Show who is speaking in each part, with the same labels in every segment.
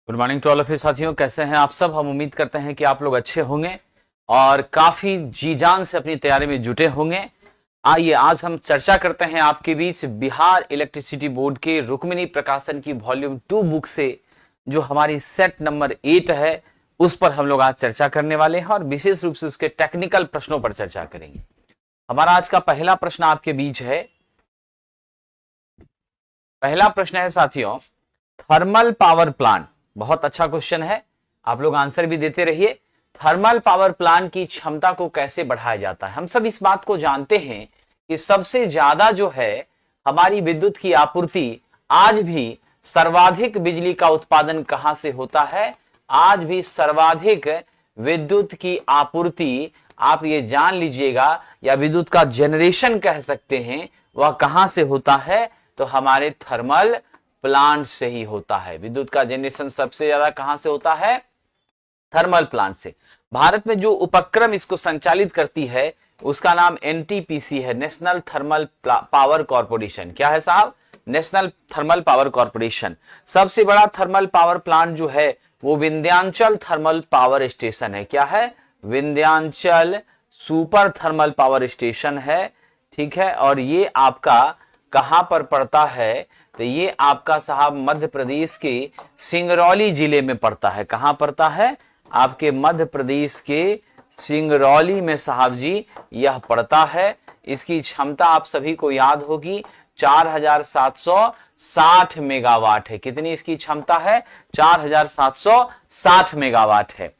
Speaker 1: Good morning to all of you साथियों, कैसे हैं आप सब। हम उम्मीद करते हैं कि आप लोग अच्छे होंगे और काफी जी जान से अपनी तैयारी में जुटे होंगे। आइए आज हम चर्चा करते हैं आपके बीच बिहार इलेक्ट्रिसिटी बोर्ड के रुक्मिणी प्रकाशन की वॉल्यूम 2 बुक से जो हमारी सेट नंबर 8 है उस पर हम लोग आज चर्चा करने वाले हैं और विशेष रूप से उसके टेक्निकल प्रश्नों पर चर्चा करेंगे। हमारा आज का पहला प्रश्न आपके बीच है। पहला प्रश्न है साथियों, थर्मल पावर प्लांट, बहुत अच्छा क्वेश्चन है, आप लोग आंसर भी देते रहिए। थर्मल पावर प्लांट की क्षमता को कैसे बढ़ाया जाता है। हम सब इस बात को जानते हैं कि सबसे ज्यादा जो है हमारी विद्युत की आपूर्ति आज भी सर्वाधिक बिजली का उत्पादन कहां से होता है। आज भी सर्वाधिक विद्युत की आपूर्ति, आप ये जान लीजिएगा, या विद्युत का जनरेशन कह सकते हैं, वह कहां से होता है तो हमारे थर्मल प्लांट से ही होता है। विद्युत का जनरेशन सबसे ज्यादा कहां से होता है? थर्मल प्लांट से। भारत में जो उपक्रम इसको संचालित करती है उसका नाम एनटीपीसी है, नेशनल थर्मल पावर कॉर्पोरेशन। क्या है साहब? National thermal power corporation. सबसे बड़ा थर्मल पावर प्लांट जो है वो विंध्याचल थर्मल पावर स्टेशन है। क्या है? Vindhyachal super thermal power station है, ठीक है। और ये आपका कहां पर पड़ता है तो ये आपका साहब मध्य प्रदेश के सिंगरौली जिले में पड़ता है। कहां पड़ता है? आपके मध्य प्रदेश के सिंगरौली में साहब जी यह पड़ता है। इसकी क्षमता आप सभी को याद होगी 4760 मेगावाट है। कितनी इसकी क्षमता है? 4760 मेगावाट है।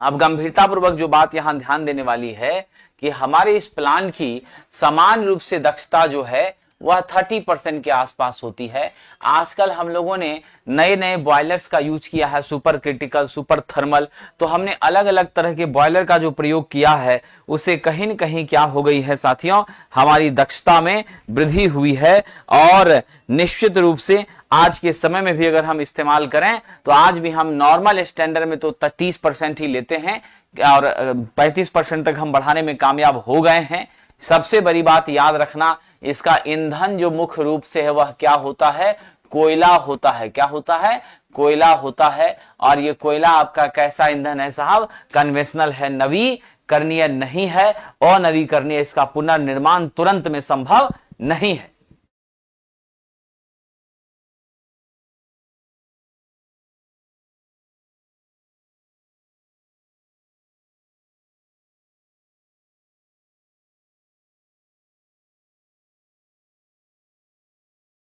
Speaker 1: अब गंभीरतापूर्वक जो बात यहां ध्यान देने वाली है कि हमारे इस प्लांट की समान रूप से दक्षता जो है वह 30% के आसपास होती है। आजकल हम लोगों ने नए नए बॉयलर्स का यूज किया है, सुपर क्रिटिकल, सुपर थर्मल, तो हमने अलग अलग तरह के बॉयलर का जो प्रयोग किया है उसे कहीं न कहीं क्या हो गई है साथियों, हमारी दक्षता में वृद्धि हुई है। और निश्चित रूप से आज के समय में भी अगर हम इस्तेमाल करें तो आज भी हम नॉर्मल स्टैंडर्ड में तो 30% ही लेते हैं और 35% तक हम बढ़ाने में कामयाब हो गए हैं। सबसे बड़ी बात याद रखना, इसका ईंधन जो मुख्य रूप से है वह क्या होता है? कोयला होता है। क्या होता है? कोयला होता है। और ये कोयला आपका कैसा ईंधन है साहब? कन्वेंशनल है, नवीकरणीय नहीं है। अनवीकरणीय, इसका पुनर्निर्माण तुरंत में संभव नहीं है।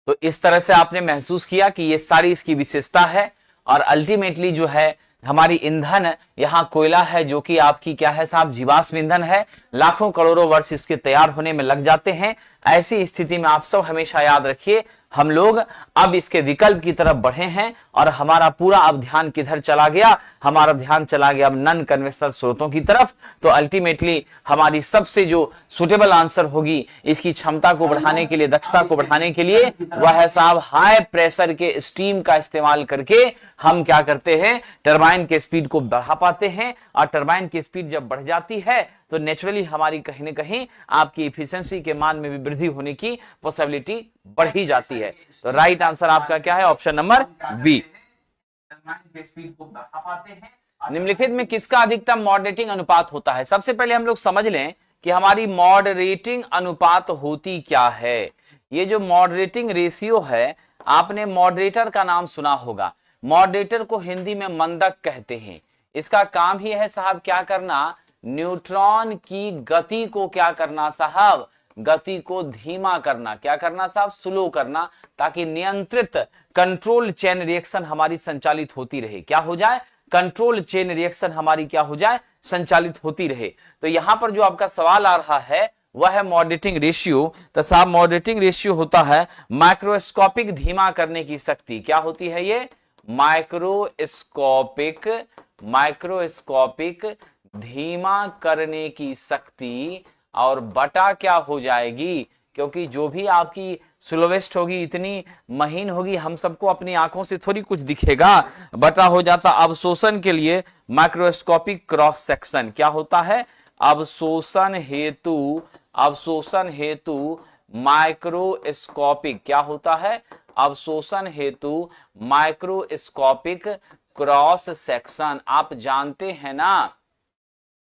Speaker 1: तो इस तरह से आपने महसूस किया कि ये सारी इसकी विशेषता है। और अल्टीमेटली जो है हमारी ईंधन यहाँ कोयला है जो कि आपकी क्या है साहब? जीवाश्म ईंधन है। लाखों करोड़ों वर्ष इसके तैयार होने में लग जाते हैं। ऐसी स्थिति में आप सब हमेशा याद रखिए, हम लोग अब इसके विकल्प की तरफ बढ़े हैं और हमारा पूरा अब ध्यान किधर चला गया? हमारा ध्यान चला गया अब नॉन कन्वेंशनल स्रोतों की तरफ। तो अल्टीमेटली हमारी सबसे जो सुटेबल आंसर होगी इसकी क्षमता को बढ़ाने के लिए, दक्षता को बढ़ाने के लिए, वह है साहब हाई प्रेशर के स्टीम का इस्तेमाल करके हम क्या करते हैं? टरबाइन के स्पीड को बढ़ा पाते हैं। और टरबाइन की स्पीड जब बढ़ जाती है तो नेचुरली हमारी कहीं ना कहीं आपकी इफिशिएंसी के मान में भी वृद्धि होने की पॉसिबिलिटी बढ़ ही जाती है। तो राइट आंसर आपका क्या है? Option number B. निम्नलिखित में किसका अधिकतम मॉडरेटिंग अनुपात होता है? सबसे पहले हम लोग समझ लें कि हमारी मॉडरेटिंग अनुपात होती क्या है। ये जो मॉडरेटिंग रेशियो है, आपने मॉडरेटर का नाम सुना होगा। मॉडरेटर को हिंदी में मंदक कहते हैं। इसका काम ही है साहब क्या करना? न्यूट्रॉन की गति को क्या करना साहब? गति को धीमा करना। क्या करना साहब? स्लो करना, ताकि नियंत्रित कंट्रोल चेन रिएक्शन हमारी संचालित होती रहे। क्या हो जाए? कंट्रोल चेन रिएक्शन हमारी क्या हो जाए? संचालित होती रहे। तो यहां पर जो आपका सवाल आ रहा है वह है मॉडरेटिंग रेशियो। तो साहब मॉडरेटिंग रेशियो होता है माइक्रोस्कोपिक धीमा करने की शक्ति। क्या होती है ये? माइक्रोस्कोपिक धीमा करने की शक्ति। और बटा क्या हो जाएगी? क्योंकि जो भी आपकी स्लोवेस्ट होगी, इतनी महीन होगी, हम सबको अपनी आंखों से थोड़ी कुछ दिखेगा। बटा हो जाता अवशोषण के लिए माइक्रोस्कोपिक क्रॉस सेक्शन। क्या होता है? अवशोषण हेतु माइक्रोस्कोपिक क्या होता है? अवशोषण हेतु माइक्रोस्कोपिक क्रॉस सेक्शन। आप जानते हैं ना,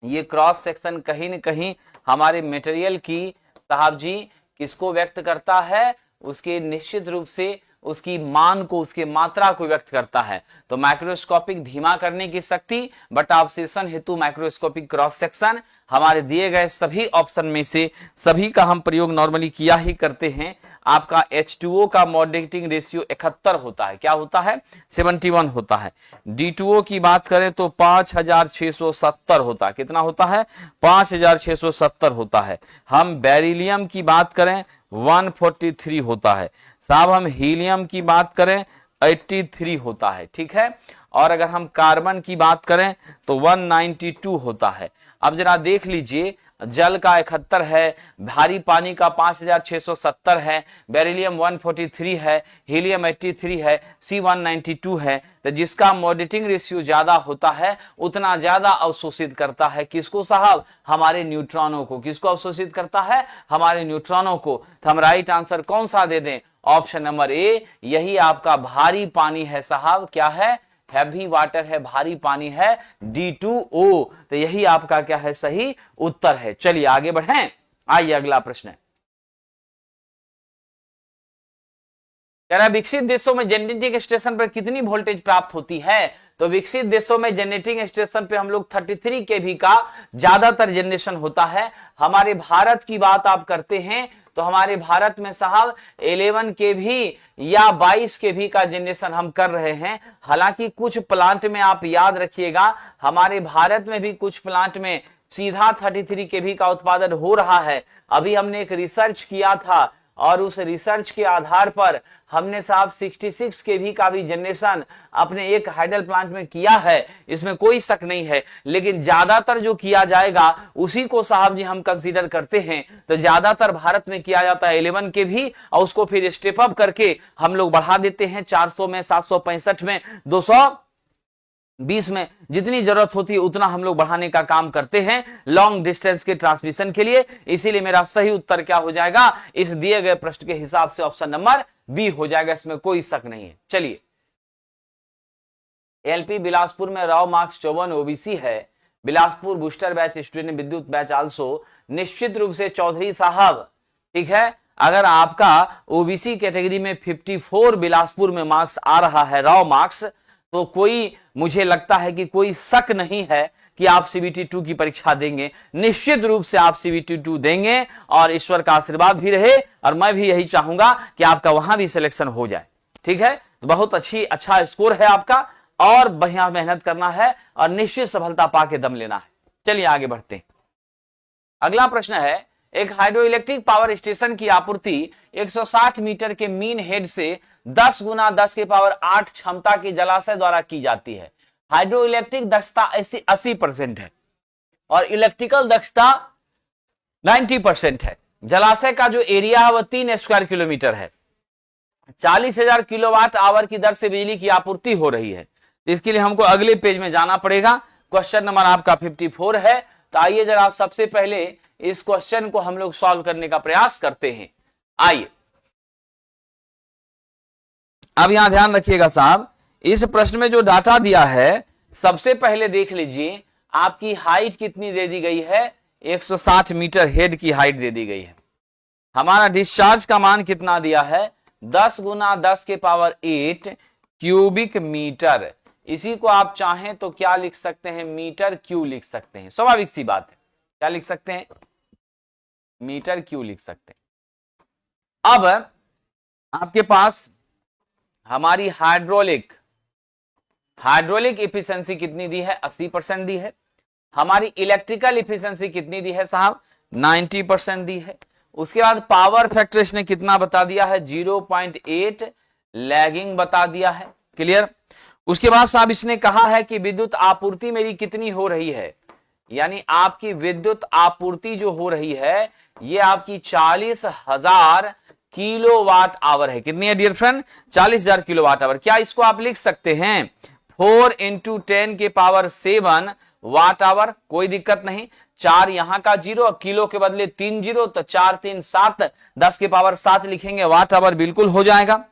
Speaker 1: ये क्रॉस सेक्शन कहीं न कहीं हमारे मटेरियल की साहब जी किसको व्यक्त करता है, उसके निश्चित रूप से उसकी मान को, उसकी मात्रा को व्यक्त करता है। तो माइक्रोस्कोपिक धीमा करने की शक्ति बटा अवशोषण हेतु माइक्रोस्कोपिक क्रॉस सेक्शन। हमारे दिए गए सभी ऑप्शन में से सभी का हम प्रयोग नॉर्मली किया ही करते हैं। आपका H2O का मॉडरेटिंग रेशियो 71 होता है, क्या होता है, 71 होता है। D2O की बात करें तो 5670 होता है, कितना होता है, 5670 होता है। हम बेरिलियम की बात करें 143 होता है साहब। हम हीलियम की बात करें 83 होता है, ठीक है। और अगर हम कार्बन की बात करें तो 192 होता है। अब जरा देख लीजिए, जल का 71 है, भारी पानी का 5670 है, बेरिलियम 143 है, हीलियम 83 है, C192 है। तो जिसका मॉडरेटिंग रेशियो ज्यादा होता है उतना ज्यादा अवशोषित करता है किसको साहब, हमारे न्यूट्रॉनों को। किसको अवशोषित करता है, हमारे न्यूट्रॉनों को। तो हम राइट आंसर कौन सा दे दें, ऑप्शन नंबर ए, यही आपका भारी पानी है साहब। क्या है, हैवी वाटर है, भारी पानी है, D2O। तो यही आपका क्या है, सही उत्तर है। चलिए आगे बढ़ें। आइए अगला प्रश्न है, कह रहा है विकसित देशों में जनरेटिंग स्टेशन पर कितनी वोल्टेज प्राप्त होती है। तो विकसित देशों में जनरेटिंग स्टेशन पे हम लोग 33 केवी का ज्यादातर जनरेशन होता है। हमारे भारत की बात आप करते हैं तो हमारे भारत में साहब 11 केवी या 22 केवी का जनरेशन हम कर रहे हैं। हालांकि कुछ प्लांट में आप याद रखिएगा, हमारे भारत में भी कुछ प्लांट में सीधा 33 केवी का उत्पादन हो रहा है। अभी हमने एक रिसर्च किया था और उस रिसर्च के आधार पर हमने साहब 66 केवी का भी जनरेशन अपने एक हाइडल प्लांट में किया है, इसमें कोई शक नहीं है। लेकिन ज्यादातर जो किया जाएगा उसी को साहब जी हम कंसीडर करते हैं। तो ज्यादातर भारत में किया जाता है 11 केवी, और उसको फिर स्टेप अप करके हम लोग बढ़ा देते हैं 400 में, 765 में, 220 में, जितनी जरूरत होती है उतना हम लोग बढ़ाने का काम करते हैं लॉन्ग डिस्टेंस के ट्रांसमिशन के लिए। इसीलिए मेरा सही उत्तर क्या हो जाएगा, इस दिए गए प्रश्न के हिसाब से ऑप्शन नंबर बी हो जाएगा, इसमें कोई शक नहीं है। चलिए, एलपी बिलासपुर में राव मार्क्स 54 ओबीसी है, बिलासपुर बूस्टर बैच स्टूडेंट विद्युत बैच आल्सो। निश्चित रूप से चौधरी साहब, ठीक है, अगर आपका ओबीसी कैटेगरी में 54 बिलासपुर में मार्क्स आ रहा है, राव मार्क्स, तो कोई, मुझे लगता है कि कोई शक नहीं है कि आप CBT 2 की परीक्षा देंगे। निश्चित रूप से आप CBT 2 देंगे और ईश्वर का आशीर्वाद भी रहे, और मैं भी यही चाहूंगा कि आपका वहां भी सिलेक्शन हो जाए, ठीक है। तो बहुत अच्छा स्कोर है आपका, और बढ़िया मेहनत करना है और निश्चित सफलता पाके दम लेना है। चलिए आगे बढ़ते हैं। अगला प्रश्न है, एक हाइड्रो इलेक्ट्रिक पावर स्टेशन की आपूर्ति 160 मीटर के मीन हेड से 10 गुना 10 के पावर 8 क्षमता के जलाशय द्वारा की जाती है। हाइड्रो इलेक्ट्रिक दक्षता 80% है और इलेक्ट्रिकल दक्षता 90% है। जलाशय का जो एरिया है वह 3 स्क्वायर किलोमीटर है। 40,000 किलोवाट आवर की दर से बिजली की आपूर्ति हो रही है। तो इसके लिए हमको अगले पेज में जाना पड़ेगा। क्वेश्चन नंबर आपका 54 है। तो आइए जरा सबसे पहले इस क्वेश्चन को हम लोग सॉल्व करने का प्रयास करते हैं। आइए, अब यहां ध्यान रखिएगा साहब, इस प्रश्न में जो डाटा दिया है, सबसे पहले देख लीजिए आपकी हाइट कितनी दे दी गई है, 160 मीटर हेड की हाइट दे दी गई है। हमारा डिस्चार्ज का मान कितना दिया है, 10 गुना 10 के पावर 8 क्यूबिक मीटर। इसी को आप चाहें तो क्या लिख सकते हैं, मीटर क्यू लिख सकते हैं, स्वाभाविक सी बात है। क्या लिख सकते हैं, मीटर क्यू लिख सकते हैं। अब आपके पास हमारी हाइड्रोलिक इफिशिएंसी कितनी दी है, 80% दी है। हमारी इलेक्ट्रिकल इफिशिएंसी कितनी दी है साहब, 90% दी है। उसके बाद पावर फैक्टर इसने कितना बता दिया है, 0.8 लैगिंग बता दिया है। क्लियर। उसके बाद साहब इसने कहा है कि विद्युत आपूर्ति मेरी कितनी हो रही है, यानी आपकी विद्युत आपूर्ति जो हो रही है ये आपकी 40,000 किलोवाट आवर है। कितनी है डियर फ्रेंड, 40,000 किलोवाट आवर। क्या इसको आप लिख सकते हैं 4 × 10 के पावर 7 वाट आवर, कोई दिक्कत नहीं। 4 यहां का 0, किलो के बदले 3 0, तो 4 3 7, 10 के पावर 7 लिखेंगे, वाट आवर बिल्कुल हो जाएगा।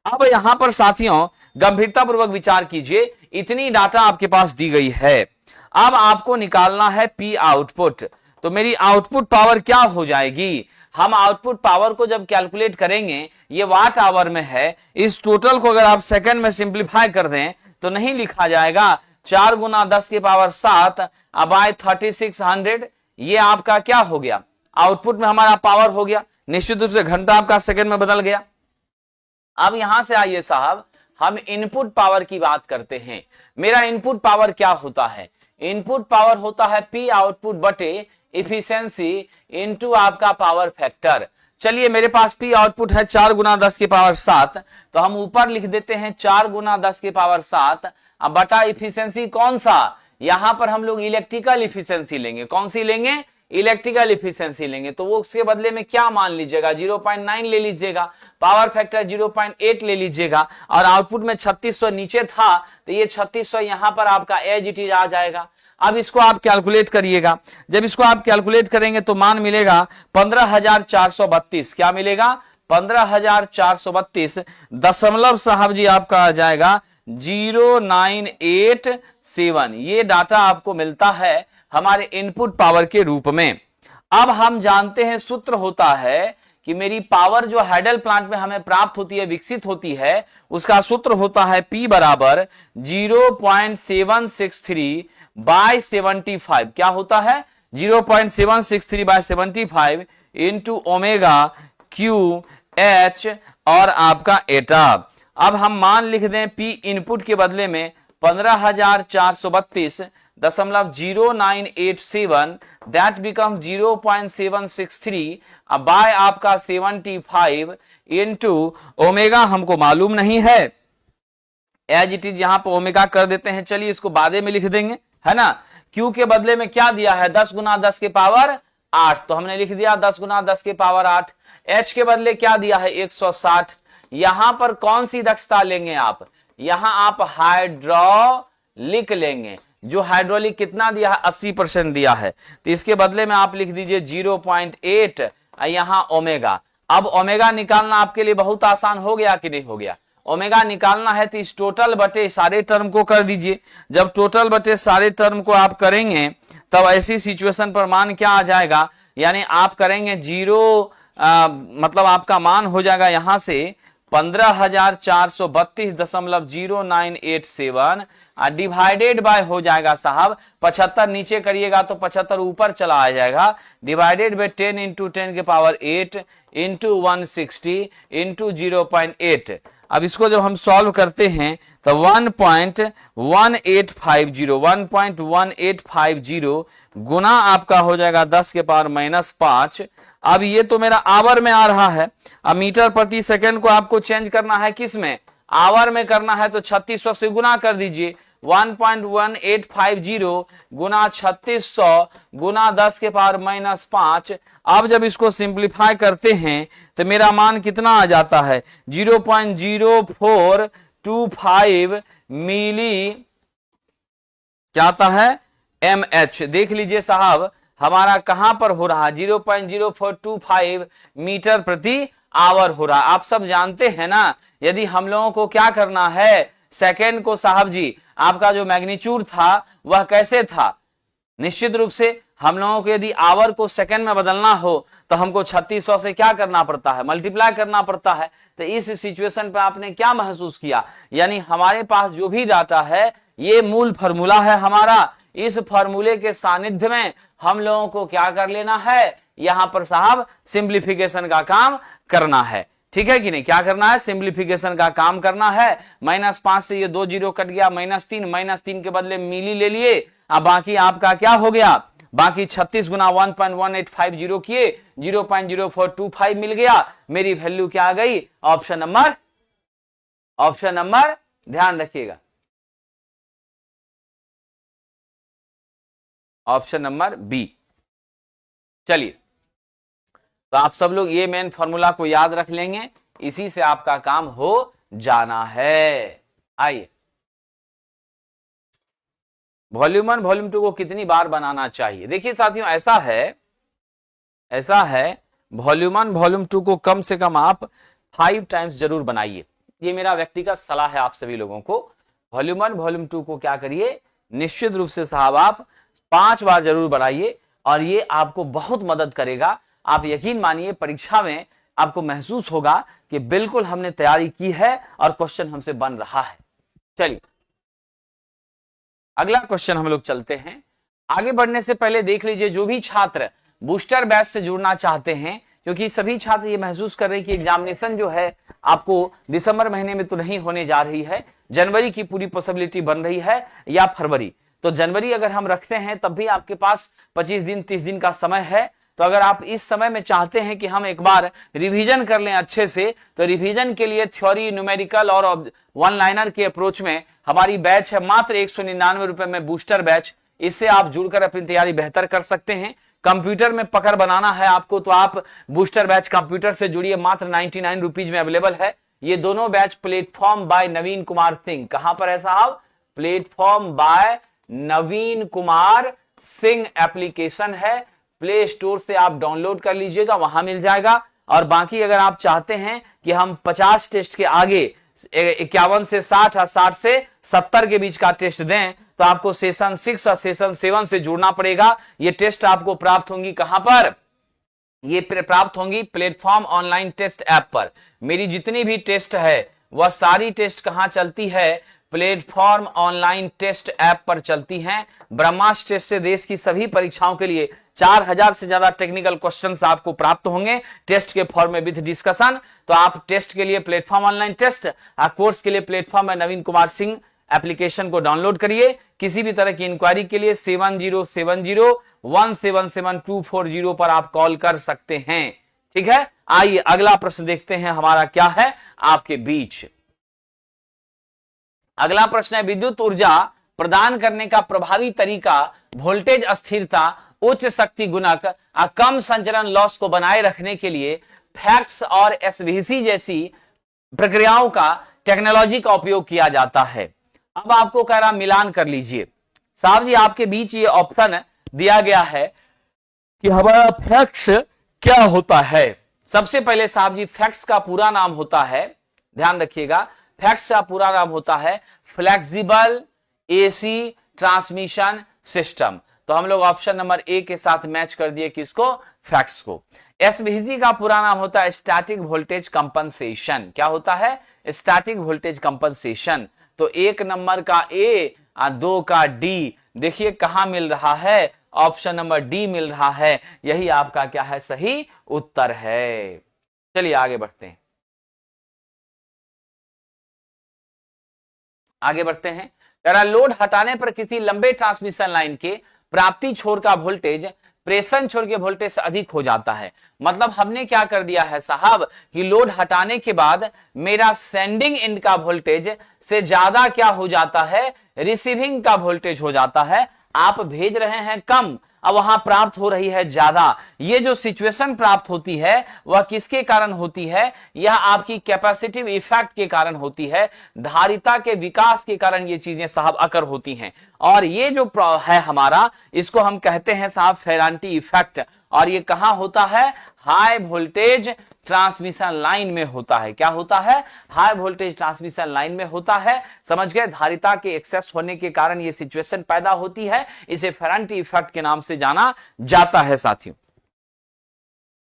Speaker 1: अब यहां पर साथियों गंभीरता पूर्वक विचार कीजिए, इतनी डाटा आपके पास दी गई है। अब आपको निकालना है पी आउटपुट। तो मेरी आउटपुट पावर क्या हो जाएगी? हम आउटपुट पावर को जब कैलकुलेट करेंगे, ये वाट आवर में है, इस टोटल को अगर आप सेकंड में सिंप्लीफाई कर दें तो नहीं लिखा जाएगा 4 गुना 10 की पावर 7 बाय 3600। ये आपका क्या हो गया? आउटपुट में हमारा पावर हो गया। निश्चित रूप से घंटा आपका सेकंड में बदल गया। अब यहां से आइए साहब, हम इनपुट पावर की बात करते हैं। मेरा इनपुट पावर क्या होता है? इनपुट पावर होता है पी आउटपुट बटे इफिशियंसी इनटू आपका पावर फैक्टर। चलिए मेरे पास पी आउटपुट है 4 गुना 10 की पावर 7, तो हम ऊपर लिख देते हैं 4 गुना 10 की पावर 7 अब बटा इफिशियंसी कौन सा? यहां पर हम लोग इलेक्ट्रिकल इफिशियंसी लेंगे। कौन सी लेंगे? इलेक्ट्रिकल इफिशियंसी लेंगे। तो वो उसके बदले में क्या मान लीजिएगा? 0.9 ले लीजिएगा, पावर फैक्टर 0.8 ले लीजिएगा, और आउटपुट में 3600 नीचे था तो ये 3600 यहां पर आपका एज इट इज आ जाएगा। अब इसको आप कैलकुलेट करिएगा। जब इसको आप कैलकुलेट करेंगे तो मान मिलेगा 15,432। क्या मिलेगा? 15,432 दशमलव साहब जी आपका आ जाएगा 0987। ये डाटा आपको मिलता है हमारे इनपुट पावर के रूप में। अब हम जानते हैं सूत्र होता है कि मेरी पावर जो हाइडल प्लांट में हमें प्राप्त होती है, विकसित होती है, उसका सूत्र होता है P बराबर 0.763 बाय 75। क्या होता है? 0.763 by 75 into omega Q H और आपका एटा। अब हम मान लिख दें P इनपुट के बदले में 15,432.0987, दैट बिकम 0.763 बाय आपका 75 इंटू ओमेगा हमको मालूम नहीं है, एज इट इज यहां पर ओमेगा कर देते हैं। चलिए इसको बादे में लिख देंगे, है ना। क्यू के बदले में क्या दिया है? 10 गुना 10 के पावर 8, तो हमने लिख दिया 10 गुना 10 के पावर 8। एच के बदले क्या दिया है? 160। यहां पर कौन सी दक्षता लेंगे आप? यहां आप हाइड्रोलिक लेंगे। जो हाइड्रोलिक कितना दिया है? 80% दिया है, तो इसके बदले में आप लिख दीजिए 0.8 यहां ओमेगा। अब ओमेगा निकालना आपके लिए बहुत आसान हो गया कि नहीं हो गया? ओमेगा निकालना है तो इस टोटल बटे सारे टर्म को कर दीजिए। जब टोटल बटे सारे टर्म को आप करेंगे तब ऐसी सिचुएशन पर मान क्या आ जाएगा? यानी आप करेंगे 0 मतलब आपका मान हो जाएगा यहां से 15,432.0987 डिवाइडेड बाय हो जाएगा साहब 75 नीचे करिएगा तो 75 ऊपर चला आ जाएगा, डिवाइडेड बाय 10 इंटू 10 के पावर 8 इंटू 160 इंटू 0.8। अब इसको जब हम सॉल्व करते हैं तो 1.1850 गुना आपका हो जाएगा 10 के पावर -5। अब ये तो मेरा आवर में आ रहा है। अब मीटर प्रति सेकंड को आपको चेंज करना है किस में? आवर में करना है, तो 3600 से गुना कर दीजिए। 1.1850 गुना 3600 गुना 10 के पावर -5। अब जब इसको सिंप्लीफाई करते हैं तो मेरा मान कितना आ जाता है? 0.0425 मिली क्या आता है? mH। देख लीजिए साहब हमारा कहां पर हो रहा है? 0.0425 मीटर प्रति आवर हो रहा है। आप सब जानते हैं ना, यदि हम लोगों को क्या करना है, सेकेंड को साहब जी आपका जो मैग्नीट्यूड था वह कैसे था? निश्चित रूप से हम लोगों को यदि आवर को सेकंड में बदलना हो तो हमको 3600 से क्या करना पड़ता है? मल्टीप्लाई करना पड़ता है। तो इस सिचुएशन पर आपने क्या महसूस किया? यानी हमारे पास जो भी डाटा है ये मूल फार्मूला है हमारा। इस फार्मूले के सानिध्य में हम लोगों को क्या कर लेना है? यहां पर साहब सिंप्लीफिकेशन का काम करना है। ठीक है कि नहीं? क्या करना है? सिंप्लीफिकेशन का काम करना है। -5 से ये 2 जीरो कट गया, -3 के बदले मिली ले लिए। अब बाकी आपका क्या हो गया? बाकी 36 गुना 1.1850 किए, 0.0425 मिल गया। मेरी वैल्यू क्या आ गई? ऑप्शन नंबर ध्यान रखिएगा, ऑप्शन नंबर बी। चलिए तो आप सब लोग ये मेन फॉर्मूला को याद रख लेंगे, इसी से आपका काम हो जाना है। आइए, वॉल्यूम 1 वॉल्यूम 2 को कितनी बार बनाना चाहिए? देखिए साथियों ऐसा है वॉल्यूम 1 वॉल्यूम 2 को कम से कम आप 5 टाइम्स जरूर बनाइए। ये मेरा व्यक्तिगत सलाह है आप सभी लोगों को। वॉल्यूम 1 वॉल्यूम 2 को क्या करिए, निश्चित रूप से साहब आप 5 बार जरूर बढ़ाइए और ये आपको बहुत मदद करेगा। आप यकीन मानिए परीक्षा में आपको महसूस होगा कि बिल्कुल हमने तैयारी की है और क्वेश्चन हमसे बन रहा है। चलिए अगला क्वेश्चन हम लोग चलते हैं। आगे बढ़ने से पहले देख लीजिए, जो भी छात्र बूस्टर बैच से जुड़ना चाहते हैं, क्योंकि सभी छात्र ये महसूस कर रहे हैं कि एग्जामिनेशन जो है आपको दिसंबर महीने में तो नहीं होने जा रही है, जनवरी की पूरी पॉसिबिलिटी बन रही है या फरवरी। तो जनवरी अगर हम रखते हैं तब भी आपके पास 25 दिन 30 दिन का समय है। तो अगर आप इस समय में चाहते हैं कि हम एक बार रिवीजन कर लें अच्छे से, तो रिवीजन के लिए थ्योरी, न्यूमेरिकल और वन लाइनर के अप्रोच में हमारी बैच है मात्र 199 रुपए में बूस्टर बैच। इससे आप जुड़कर अपनी तैयारी बेहतर कर सकते हैं। कंप्यूटर में पकड़ बनाना है आपको तो आप बूस्टर बैच कंप्यूटर से जुड़िए, मात्र 99 रुपीज में अवेलेबल है। ये दोनों बैच प्लेटफॉर्म बाय नवीन कुमार सिंह, कहां पर है साहब, प्लेटफॉर्म बाय नवीन कुमार सिंह एप्लीकेशन है, प्ले स्टोर से आप डाउनलोड कर लीजिएगा, वहां मिल जाएगा। और बाकी अगर आप चाहते हैं कि हम 50 टेस्ट के आगे 51 से 60 और 60 से 70 के बीच का टेस्ट दें, तो आपको सेशन 6 और सेशन 7 से जुड़ना पड़ेगा। ये टेस्ट आपको प्राप्त होंगी कहां पर, ये प्राप्त होंगी प्लेटफॉर्म ऑनलाइन टेस्ट ऐप पर। मेरी जितनी भी टेस्ट है वह सारी टेस्ट कहां चलती है, प्लेटफॉर्म ऑनलाइन टेस्ट ऐप पर चलती हैं। ब्रह्मास्त्र टेस्ट से देश की सभी परीक्षाओं के लिए 4000 से ज्यादा टेक्निकल क्वेश्चंस आपको प्राप्त होंगे टेस्ट के फॉर्म में विद डिस्कशन। तो आप टेस्ट के लिए प्लेटफॉर्म ऑनलाइन टेस्ट, कोर्स के लिए प्लेटफॉर्म है नवीन कुमार सिंह एप्लीकेशन को डाउनलोड करिए। किसी भी तरह की इंक्वायरी के लिए 7070177240 पर आप कॉल कर सकते हैं। ठीक है, आइए अगला प्रश्न देखते हैं हमारा क्या है आपके बीच। अगला प्रश्न है, विद्युत ऊर्जा प्रदान करने का प्रभावी तरीका वोल्टेज स्थिरता, उच्च शक्ति गुणक, कम संचरण लॉस को बनाए रखने के लिए फैक्ट्स और एसवीसी जैसी प्रक्रियाओं का, टेक्नोलॉजी का उपयोग किया जाता है। अब आपको कह रहा मिलान कर लीजिए साहब जी, आपके बीच ये ऑप्शन दिया गया है कि हमारा फैक्ट्स क्या होता है। सबसे पहले साहब जी, फैक्ट्स का पूरा नाम होता है, ध्यान रखिएगा, फैक्ट्स का पूरा नाम होता है फ्लेक्सिबल एसी ट्रांसमिशन सिस्टम। तो हम लोग ऑप्शन नंबर ए के साथ मैच कर दिए किसको, फैक्ट्स को। एसवीसी का पूरा नाम होता है स्टैटिक वोल्टेज कंपनसेशन। क्या होता है, स्टैटिक वोल्टेज कंपनसेशन। तो 1 नंबर का ए और 2 का डी देखिए कहां मिल रहा है, ऑप्शन नंबर डी मिल रहा है। यही आपका क्या है, सही उत्तर है। चलिए आगे बढ़ते हैं, आगे बढ़ते हैं। लोड हटाने पर किसी लंबे ट्रांसमिशन लाइन के प्राप्ति छोर का वोल्टेज प्रेषण छोर के वोल्टेज से अधिक हो जाता है। मतलब हमने क्या कर दिया है साहब कि लोड हटाने के बाद मेरा सेंडिंग एंड का वोल्टेज से ज्यादा क्या हो जाता है, रिसीविंग का वोल्टेज हो जाता है। आप भेज रहे हैं कम, अब वहां प्राप्त हो रही है ज्यादा। ये जो सिचुएशन प्राप्त होती है वह किसके कारण होती है, यह आपकी कैपेसिटिव इफेक्ट के कारण होती है, धारिता के विकास के कारण ये चीजें साहब अकर होती हैं। और ये जो है हमारा, इसको हम कहते हैं साहब फेरांटी इफेक्ट। और ये कहां होता है, हाई वोल्टेज ट्रांसमिशन लाइन में होता है। क्या होता है, हाई वोल्टेज ट्रांसमिशन लाइन में होता है। समझ गए, धारिता के एक्सेस होने के कारण ये सिचुएशन पैदा होती है। इसे फेरांटी इफेक्ट के नाम से जाना जाता है साथियों।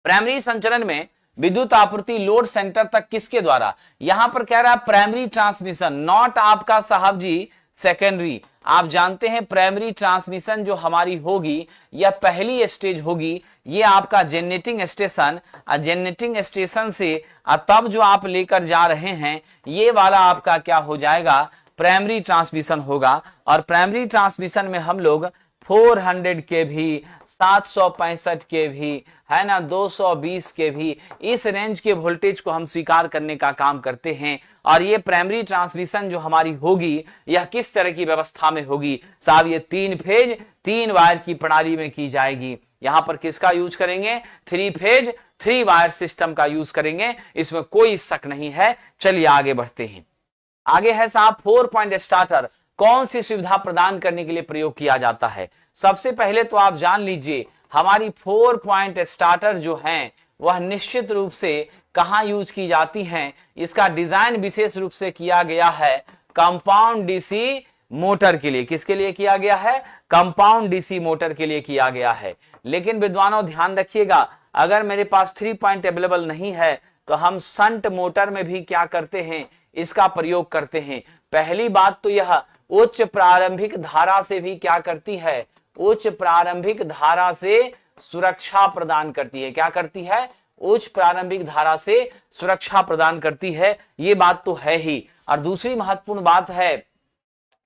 Speaker 1: प्राइमरी संचरण में विद्युत आपूर्ति लोड सेंटर तक किसके द्वारा, यहां पर कह रहा है प्राइमरी ट्रांसमिशन, नॉट आपका साहब जी सेकेंडरी। आप जानते हैं प्राइमरी ट्रांसमिशन जो हमारी होगी यह पहली स्टेज होगी, ये आपका जनरेटिंग स्टेशन, जनरेटिंग स्टेशन से तब जो आप लेकर जा रहे हैं ये वाला आपका क्या हो जाएगा, प्राइमरी ट्रांसमिशन होगा। और प्राइमरी ट्रांसमिशन में हम लोग 400 के भी, 765 के भी, है ना, 220 के भी, इस रेंज के वोल्टेज को हम स्वीकार करने का काम करते हैं। और ये प्राइमरी ट्रांसमिशन जो हमारी होगी यह किस तरह की व्यवस्था में होगी साहब, ये 3 फेज 3 वायर की प्रणाली में की जाएगी। यहां पर किसका यूज करेंगे, 3 फेज 3 वायर सिस्टम का यूज करेंगे, इसमें कोई शक नहीं है। चलिए आगे बढ़ते हैं। आगे है साहब 4 पॉइंट स्टार्टर कौन सी सुविधा प्रदान करने के लिए प्रयोग किया जाता है। सबसे पहले तो आप जान लीजिए हमारी 4 पॉइंट स्टार्टर जो हैं वह निश्चित रूप से कहां यूज की जाती हैं, इसका डिजाइन विशेष रूप से किया गया है कंपाउंड डीसी मोटर के लिए। किसके लिए किया गया है? कंपाउंड डीसी मोटर के लिए किया गया है। लेकिन विद्वानों ध्यान रखिएगा, अगर मेरे पास 3 पॉइंट अवेलेबल नहीं है तो हम शंट मोटर में भी क्या करते हैं, इसका प्रयोग करते हैं। पहली बात तो यह उच्च प्रारंभिक धारा से भी क्या करती है, उच्च प्रारंभिक धारा से सुरक्षा प्रदान करती है। क्या करती है? उच्च प्रारंभिक धारा से सुरक्षा प्रदान करती है, ये बात तो है ही। और दूसरी महत्वपूर्ण बात है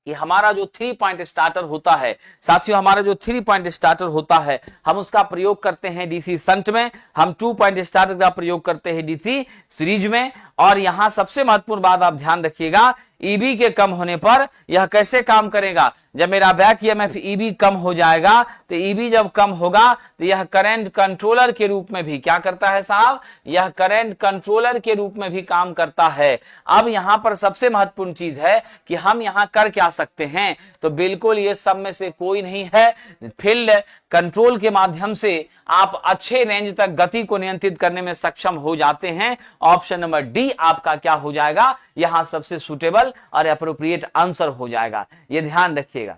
Speaker 1: कि हमारा जो 3 पॉइंट स्टार्टर होता है साथियों, हमारा जो 3 पॉइंट स्टार्टर होता है हम उसका प्रयोग करते हैं डीसी शंट में, हम 2 पॉइंट स्टार्टर का प्रयोग करते हैं डीसी सीरीज में। और यहां सबसे महत्वपूर्ण बात आप ध्यान रखिएगा, ईबी के कम होने पर यह कैसे काम करेगा? जब मेरा बैक ईएमएफ ईबी कम हो जाएगा तो ईबी जब कम होगा तो यह करंट कंट्रोलर के रूप में भी क्या करता है साहब? यह करंट कंट्रोलर के रूप में भी काम करता है। अब यहां पर सबसे महत्वपूर्ण चीज है कि हम यहां कर क्या सकते हैं, तो बिल्कुल ये सब में से कोई नहीं है। फील्ड कंट्रोल के माध्यम से आप अच्छे रेंज तक गति को नियंत्रित करने में सक्षम हो जाते हैं। ऑप्शन नंबर डी आपका क्या हो जाएगा? यहां सबसे सुटेबल और एप्रोप्रिएट आंसर हो जाएगा, ये ध्यान रखिएगा।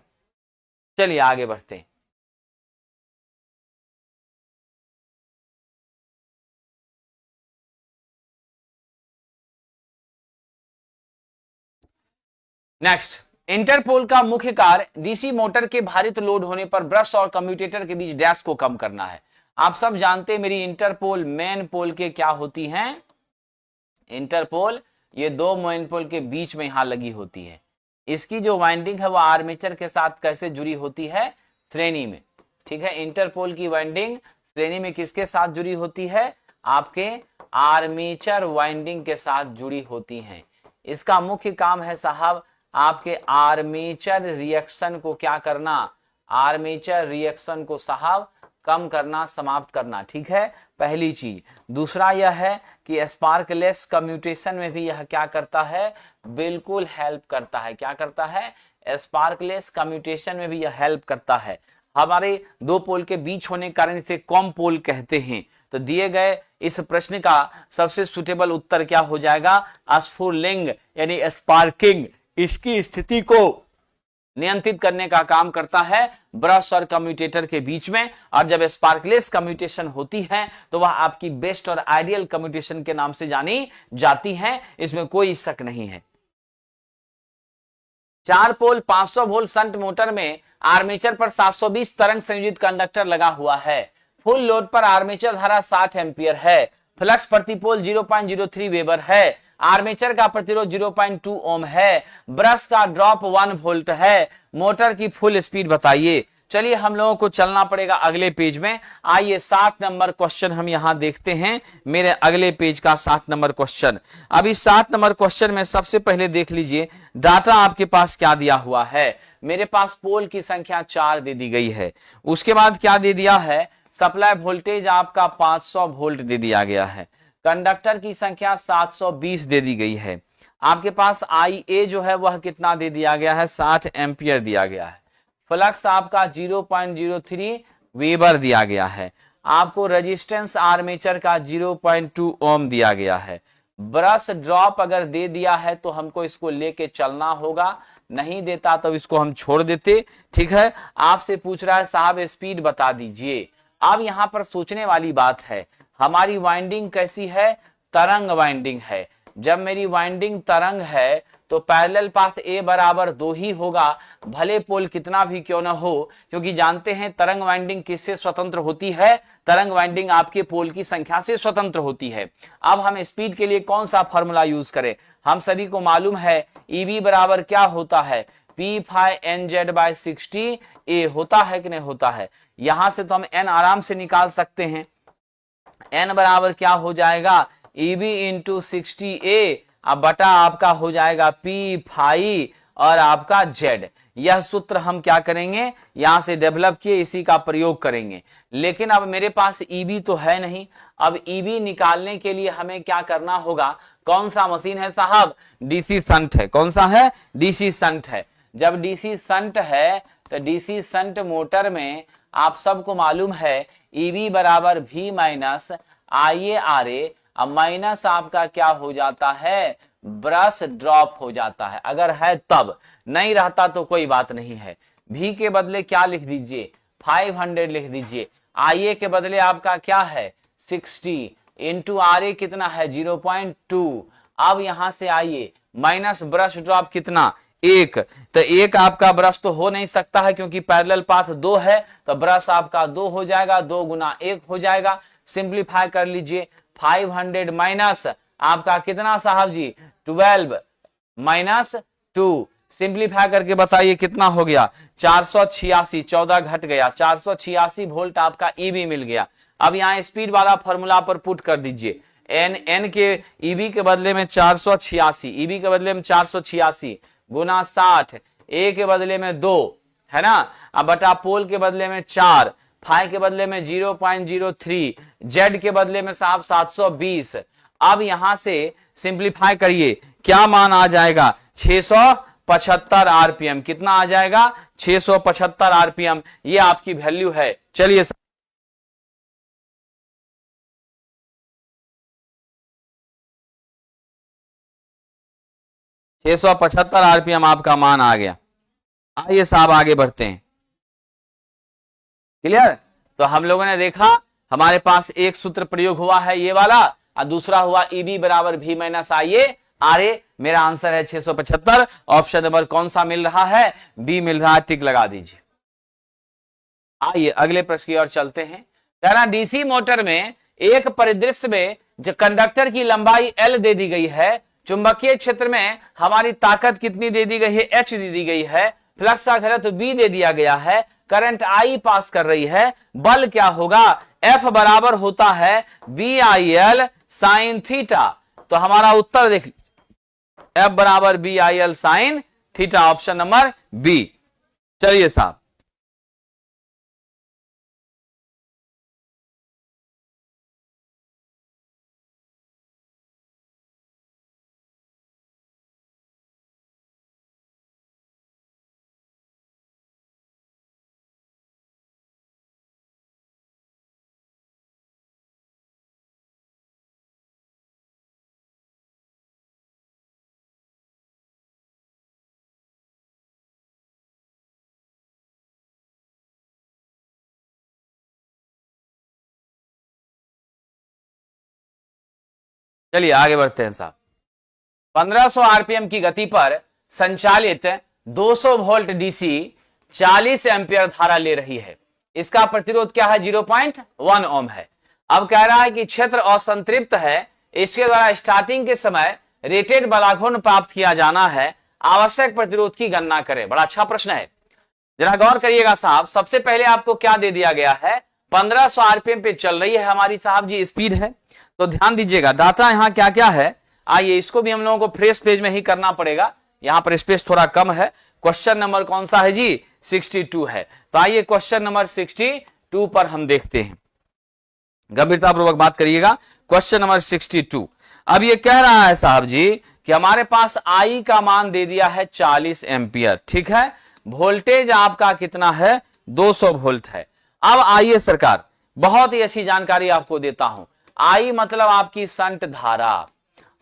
Speaker 1: चलिए आगे बढ़ते हैं। नेक्स्ट, इंटरपोल का मुख्य कार्य डीसी मोटर के भारित लोड होने पर ब्रश और कम्यूटेटर के बीच डैश को कम करना है। आप सब जानते हैं मेरी इंटरपोल मेन पोल के क्या होती हैं? इंटरपोल ये 2 मेन पोल के बीच में यहां लगी होती है। इसकी जो वाइंडिंग है वो आर्मेचर के साथ कैसे जुड़ी होती है? श्रेणी में। ठीक है, इंटरपोल की वाइंडिंग श्रेणी में किसके साथ जुड़ी होती है? आपके आर्मेचर वाइंडिंग के साथ जुड़ी होती हैं। इसका मुख्य काम है साहब आपके आर्मेचर रिएक्शन को क्या करना? आर्मेचर रिएक्शन को साहब कम करना, समाप्त करना। ठीक है, पहली चीज। दूसरा यह है कि स्पार्कलेस कम्यूटेशन में भी यह क्या करता है? बिल्कुल हेल्प करता है। क्या करता है? स्पार्कलेस कम्यूटेशन में भी यह हेल्प करता है। हमारे 2 पोल के बीच होने के कारण इसे कॉम पोल कहते हैं। तो दिए गए इस प्रश्न का सबसे सुटेबल उत्तर क्या हो जाएगा? स्फुलिंग यानी स्पार्किंग, इसकी स्थिति को नियंत्रित करने का काम करता है ब्रश और कम्यूटेटर के बीच में। और जब स्पार्कलेस कम्यूटेशन होती है तो वह आपकी बेस्ट और आइडियल कम्यूटेशन के नाम से जानी जाती है, इसमें कोई शक नहीं है। 4 पोल 500 वोल्ट शंट मोटर में आर्मेचर पर 720 तरंग संयोजित कंडक्टर लगा हुआ है। फुल लोड पर आर्मेचर धारा 60 एम्पियर है। फ्लक्स प्रति पोल 0.03 वेबर है। आर्मेचर का प्रतिरोध 0.2 ओम है। ब्रश का ड्रॉप 1 वोल्ट है। मोटर की फुल स्पीड बताइए। चलिए हम लोगों को चलना पड़ेगा अगले पेज में। आइए 7 नंबर क्वेश्चन हम यहां देखते हैं, मेरे अगले पेज का 7 नंबर क्वेश्चन। अभी 7 नंबर क्वेश्चन में सबसे पहले देख लीजिए डाटा आपके पास क्या दिया हुआ है। मेरे पास पोल की संख्या 4 दे दी गई है। उसके बाद क्या दे दिया है? सप्लाई वोल्टेज आपका 500 वोल्ट दे दिया गया है। कंडक्टर की संख्या 720 दे दी गई है। आपके पास IA जो है वह कितना दे दिया गया है? 60 एम्पियर दिया गया है। फ्लक्स आपका 0.03 वेबर दिया गया है। आपको रेजिस्टेंस आर्मेचर का 0.2 ओम दिया गया है। ब्रश ड्रॉप अगर दे दिया है तो हमको इसको लेके चलना होगा, नहीं देता तो इसको हम छोड़ देते। ठीक है, आपसे पूछ रहा है साहब स्पीड बता दीजिए। अब यहां पर सोचने वाली बात है, हमारी वाइंडिंग कैसी है? तरंग वाइंडिंग है। जब मेरी वाइंडिंग तरंग है तो पैरेलल पाथ A बराबर 2 ही होगा, भले पोल कितना भी क्यों ना हो, क्योंकि जानते हैं तरंग वाइंडिंग किससे स्वतंत्र होती है? तरंग वाइंडिंग आपके पोल की संख्या से स्वतंत्र होती है। अब हम स्पीड के लिए कौन सा फॉर्मूला यूज करें? हम सभी को मालूम है EB बराबर क्या होता है? P phi NZ/60 A होता है कि नहीं होता है? यहां से तो हम N आराम से निकाल सकते हैं। N बराबर क्या हो जाएगा? EB इंटू 60A अब बटा आपका हो जाएगा P phi और आपका Z। यह सूत्र हम क्या करेंगे? यहां से डेवलप किए, इसी का प्रयोग करेंगे। लेकिन अब मेरे पास EB तो है नहीं। अब EB निकालने के लिए हमें क्या करना होगा? कौन सा मशीन है साहब? DC शंट है। कौन सा है? DC शंट है। जब DC शंट है तो DC शंट मोटर में आप सबको मालूम है EB बराबर V माइनस IaRa, अब माइनस आपका क्या हो जाता है, ब्रश ड्रॉप हो जाता है, अगर है तब, नहीं रहता तो कोई बात नहीं है। V के बदले क्या लिख दीजिए, 500 लिख दीजिए। Ia के बदले आपका क्या है, 60 इंटू Ra कितना है, 0.2। अब यहां से आइए, माइनस ब्रश ड्रॉप कितना, 1, तो 1 आपका ब्रश तो हो नहीं सकता है क्योंकि पैरेलल पाथ 2 है, तो ब्रश आपका 2 हो जाएगा, 2 गुना 1 हो जाएगा। सिंप्लीफाई कर लीजिए, 500 माइनस आपका कितना साहब जी, 12 माइनस 2, सिंप्लीफाई करके बताइए कितना हो गया, 486, 14 घट गया, 486 वोल्ट आपका ईबी मिल गया। अब यहाँ स्पीड वाला फॉर्मूला पर पुट कर दीजिए, एन के ईबी के बदले में 486, ईबी के बदले में 486 गुना 60, ए के बदले में 2 है ना, अब बटा पोल के बदले में 4, फाई के बदले में 0.03, जेड के बदले में साहब 720। अब यहां से सिंप्लीफाई करिए, क्या मान आ जाएगा, 675 आरपीएम, कितना आ जाएगा, 675 आरपीएम, ये आपकी वैल्यू है। चलिए 675 आरपीएम आपका मान आ गया। आइए साहब आगे बढ़ते हैं, क्लियर। तो हम लोगों ने देखा हमारे पास एक सूत्र प्रयोग हुआ है ये वाला, और दूसरा हुआ ईबी बराबर भी माइनस IaRa। मेरा आंसर है 675। ऑप्शन नंबर कौन सा मिल रहा है, बी मिल रहा है, टिक लगा दीजिए। आइए अगले प्रश्न की ओर चलते हैं। कह रहा डीसी मोटर में एक परिदृश्य में जो कंडक्टर की लंबाई L दे दी गई है, चुंबकीय क्षेत्र में हमारी ताकत कितनी दे दी गई है, H दे दी गई है, फ्लक्स का घनत्व B दे दिया गया है, करंट I पास कर रही है, बल क्या होगा, F बराबर होता है BIL साइन थीटा। तो हमारा उत्तर देख, F बराबर BIL sine theta, option number B. चलिए साहब चलिए आगे बढ़ते हैं साहब। 1500 आरपीएम की गति पर संचालित 200 वोल्ट डीसी 40 एम्पियर धारा ले रही है, इसका प्रतिरोध क्या है, 0.1 ओम है। अब कह रहा है कि क्षेत्र असंतृप्त है, इसके द्वारा स्टार्टिंग के समय रेटेड बलाघूर्ण प्राप्त किया जाना है, आवश्यक प्रतिरोध की गणना करें। बड़ा अच्छा प्रश्न है, जरा गौर करिएगा साहब। सबसे पहले आपको क्या दे दिया गया है, 1500 आरपीएम पे चल रही है हमारी साहब जी स्पीड है, तो ध्यान दीजिएगा डाटा यहाँ क्या क्या है। आइए इसको भी हम लोगों को फ्रेश पेज में ही करना पड़ेगा, यहाँ पर स्पेस थोड़ा कम है। क्वेश्चन नंबर कौन सा है जी, 62 है। तो आइए क्वेश्चन नंबर 62 पर हम देखते हैं, गंभीरतापूर्वक बात करिएगा। क्वेश्चन नंबर 62, अब ये कह रहा है साहब जी कि हमारे पास आई का मान दे दिया है 40 एम्पियर, ठीक है, वोल्टेज आपका कितना है, 200 वोल्ट है। अब आइए सरकार बहुत ही अच्छी जानकारी आपको देता हूं, आई मतलब आपकी संट धारा।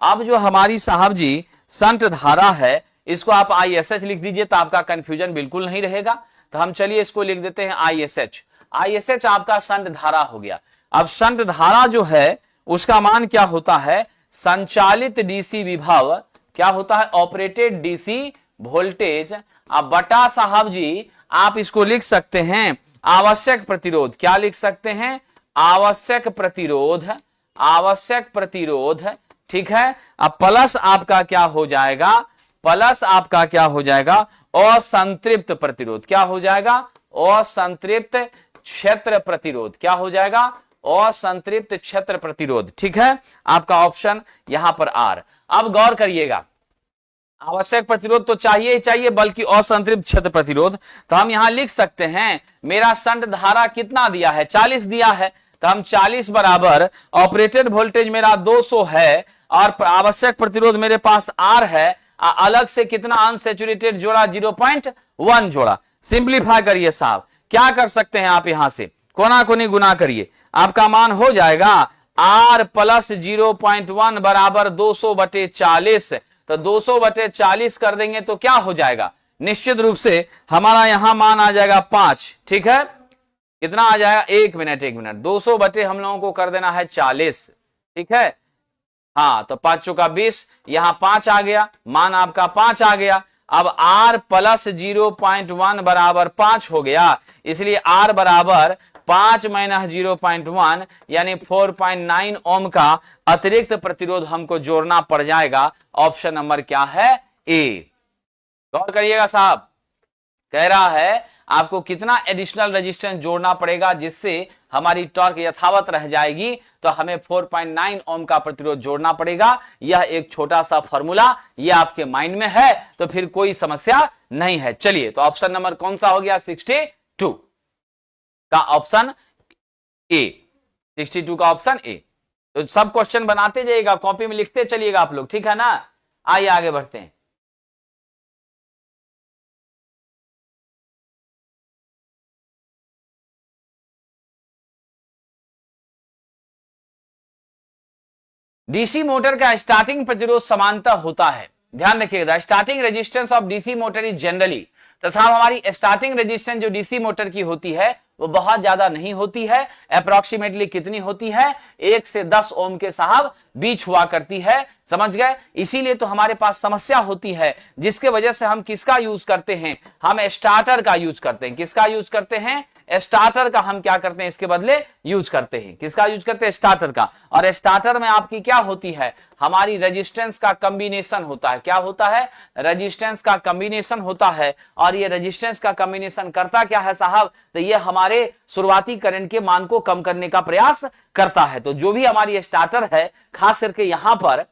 Speaker 1: अब जो हमारी साहब जी संट धारा है, इसको आप ISH लिख दीजिए तो आपका कंफ्यूजन बिल्कुल नहीं रहेगा। तो हम चलिए इसको लिख देते हैं ISH। ISH आपका संट धारा हो गया। अब संट धारा जो है उसका मान क्या होता है, संचालित डीसी विभव क्या होता है, ऑपरेटेड डीसी वोल्टेज। अब बटा साहब जी आप इसको लिख सकते हैं आवश्यक प्रतिरोध, क्या लिख सकते हैं, आवश्यक प्रतिरोध, आवश्यक प्रतिरोध, ठीक है। अब प्लस आपका क्या हो जाएगा, प्लस आपका क्या हो जाएगा, असंतृप्त प्रतिरोध, क्या हो जाएगा, असंतृप्त क्षेत्र प्रतिरोध, क्या हो जाएगा, असंतृप्त क्षेत्र प्रतिरोध, ठीक है। आपका ऑप्शन यहां पर आर। अब गौर करिएगा, आवश्यक प्रतिरोध तो चाहिए ही चाहिए, बल्कि असंतृप्त क्षेत्र प्रतिरोध। तो हम यहां लिख सकते हैं मेरा संट धारा कितना दिया है, 40 दिया है, तो हम 40 बराबर ऑपरेटेड वोल्टेज मेरा 200 है और आवश्यक प्रतिरोध मेरे पास आर है, अलग से कितना अनसैचुरेटेड जोड़ा, 0.1 जोड़ा। सिंप्लीफाई करिए साहब, क्या कर सकते हैं आप, यहां से कोना कोनी गुना करिए, आपका मान हो जाएगा R प्लस 0.1 बराबर 200/40। तो 200/40 कर देंगे तो क्या हो जाएगा, निश्चित रूप से हमारा यहां मान आ जाएगा 5। ठीक है, कितना आ जाएगा, एक मिनट 200 बटे हम लोगों को कर देना है 40। ठीक है, हाँ, तो 5 चौका 20, यहां 5 आ गया, मान आपका 5 आ गया। अब R प्लस 0.1 बराबर 5 हो गया, इसलिए R बराबर 5 माइनस 0.1 यानी 4.9 ओम का अतिरिक्त प्रतिरोध हमको जोड़ना पड़ जाएगा। ऑप्शन नंबर क्या है, ए। गौर करिएगा साहब, कह रहा है आपको कितना एडिशनल रेजिस्टेंस जोड़ना पड़ेगा जिससे हमारी टॉर्क यथावत रह जाएगी, तो हमें 4.9 ओम का प्रतिरोध जोड़ना पड़ेगा। यह एक छोटा सा फॉर्मूला, यह आपके माइंड में है तो फिर कोई समस्या नहीं है। चलिए, तो ऑप्शन नंबर कौन सा हो गया, 62 का ऑप्शन ए। 62 का ऑप्शन ए। तो सब क्वेश्चन बनाते जाइएगा, कॉपी में लिखते चलिएगा आप लोग, ठीक है ना। आइए आगे बढ़ते हैं। डीसी मोटर का स्टार्टिंग प्रतिरोध समांतर होता है। ध्यान रखिएगा, starting resistance of DC motor is generally, तथा हमारी स्टार्टिंग रेजिस्टेंस जो डीसी मोटर की होती है वो बहुत ज्यादा नहीं होती है। अप्रोक्सीमेटली कितनी होती है, 1 से 10 ओम के साहब बीच हुआ करती है, समझ गए। इसीलिए तो हमारे पास समस्या होती है, जिसके वजह से हम किसका यूज करते हैं, हम स्टार्टर का यूज करते हैं। किसका यूज करते हैं, स्टार्टर का हम क्या करते हैं, इसके बदले यूज करते हैं। किसका यूज करते हैं, स्टार्टर का। और स्टार्टर में आपकी क्या होती है, हमारी रेजिस्टेंस का कॉम्बिनेशन होता है। क्या होता है, रेजिस्टेंस का कॉम्बिनेशन होता है। और ये रेजिस्टेंस का कॉम्बिनेशन करता क्या है साहब, तो ये हमारे शुरुआती करंट के मान को कम करने का प्रयास करता है। तो जो भी हमारी स्टार्टर है, खास करके यहां पर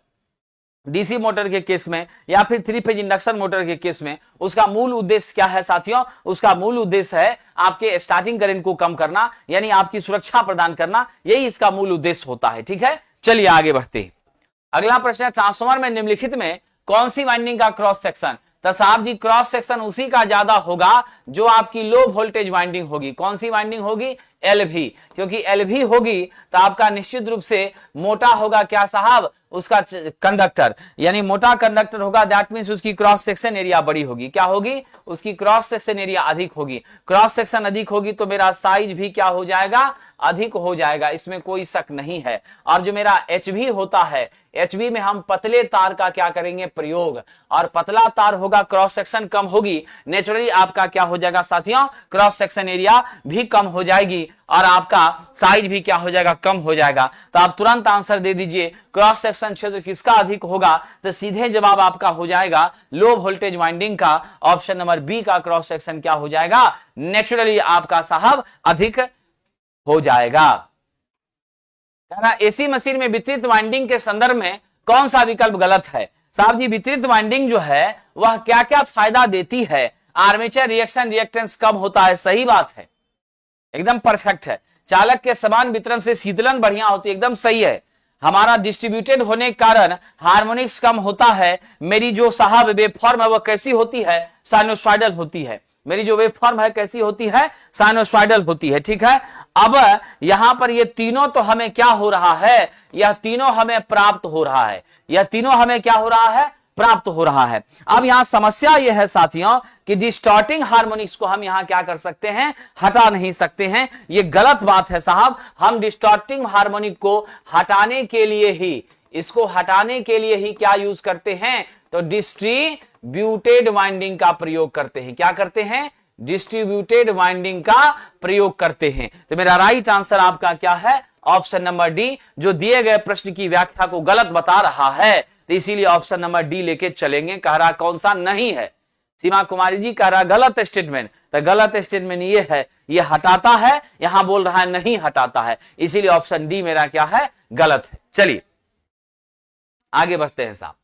Speaker 1: डीसी मोटर के केस में या फिर 3 फेज इंडक्शन मोटर के केस में, उसका मूल उद्देश्य क्या है साथियों, उसका मूल उद्देश्य है आपके स्टार्टिंग करंट को कम करना, यानी आपकी सुरक्षा प्रदान करना, यही इसका मूल उद्देश्य होता है। ठीक है, चलिए आगे बढ़ते हैं। अगला प्रश्न है, ट्रांसफार्मर में निम्नलिखित में कौन सी वाइंडिंग का क्रॉस सेक्शन, तो साहब जी क्रॉस सेक्शन उसी का ज्यादा होगा जो आपकी लो वोल्टेज वाइंडिंग होगी। कौन सी वाइंडिंग होगी, एलवी, क्योंकि एलवी होगी तो आपका निश्चित रूप से मोटा होगा क्या साहब, उसका कंडक्टर, यानी मोटा कंडक्टर होगा, दैट मींस उसकी क्रॉस सेक्शन एरिया बड़ी होगी। क्या होगी, उसकी क्रॉस सेक्शन एरिया अधिक होगी। क्रॉस सेक्शन अधिक होगी तो मेरा साइज भी क्या हो जाएगा, अधिक हो जाएगा, इसमें कोई शक नहीं है। और जो मेरा एचवी होता है, एचवी में हम पतले तार का क्या करेंगे, प्रयोग, और पतला तार होगा, क्रॉस सेक्शन कम होगी, नेचुरली आपका क्या हो जाएगा साथियों, क्रॉस सेक्शन एरिया भी कम हो जाएगी और आपका साइज भी क्या हो जाएगा, कम हो जाएगा। तो आप तुरंत आंसर दे दीजिए, क्रॉस सेक्शन क्षेत्र किसका अधिक होगा, तो सीधे जवाब आपका हो जाएगा लो वोल्टेज वाइंडिंग का। ऑप्शन नंबर बी का क्रॉस सेक्शन क्या हो जाएगा, नेचुरली आपका साहब अधिक हो जाएगा। एसी मशीन में वितरित वाइंडिंग के संदर्भ में कौन सा विकल्प गलत है, साहब जी वितरित वाइंडिंग जो है वह क्या क्या फायदा देती है, आर्मेचर रिएक्शन रिएक्टेंस कम होता है, सही बात है, एकदम परफेक्ट है। चालक के समान वितरण से शीतलन बढ़िया होती है, एकदम सही है। हमारा डिस्ट्रीब्यूटेड होने के कारण हार्मोनिक्स कम होता है। मेरी जो साहब वेवफॉर्म है वह कैसी होती है, साइनोसॉइडल होती है। मेरी जो वेवफॉर्म है कैसी होती है, साइनोसॉइडल होती है। ठीक है, अब यहां पर ये तीनों तो हमें क्या हो रहा है, यह तीनों हमें प्राप्त हो रहा है, यह तीनों हमें क्या हो रहा है, प्राप्त हो रहा है। अब यहां समस्या यह है साथियों कि डिस्टॉर्टिंग हार्मोनिक्स को हम यहां क्या कर सकते हैं, हटा नहीं सकते हैं। यह गलत बात है साहब, हम डिस्टॉर्टिंग हार्मोनिक को हटाने के लिए ही, इसको हटाने के लिए ही क्या यूज करते हैं, तो डिस्ट्रीब्यूटेड वाइंडिंग का प्रयोग करते हैं। क्या करते हैं, डिस्ट्रीब्यूटेड वाइंडिंग का प्रयोग करते हैं। तो मेरा राइट आंसर आपका क्या है, ऑप्शन नंबर डी, जो दिए गए प्रश्न की व्याख्या को गलत बता रहा है, तो इसीलिए ऑप्शन नंबर डी लेके चलेंगे। कह रहा कौन सा नहीं है, सीमा कुमारी जी कह रहा गलत स्टेटमेंट, तो गलत स्टेटमेंट ये है, ये हटाता है, यहां बोल रहा है नहीं हटाता है, इसीलिए ऑप्शन डी मेरा क्या है, गलत है। चलिए आगे बढ़ते हैं साहब।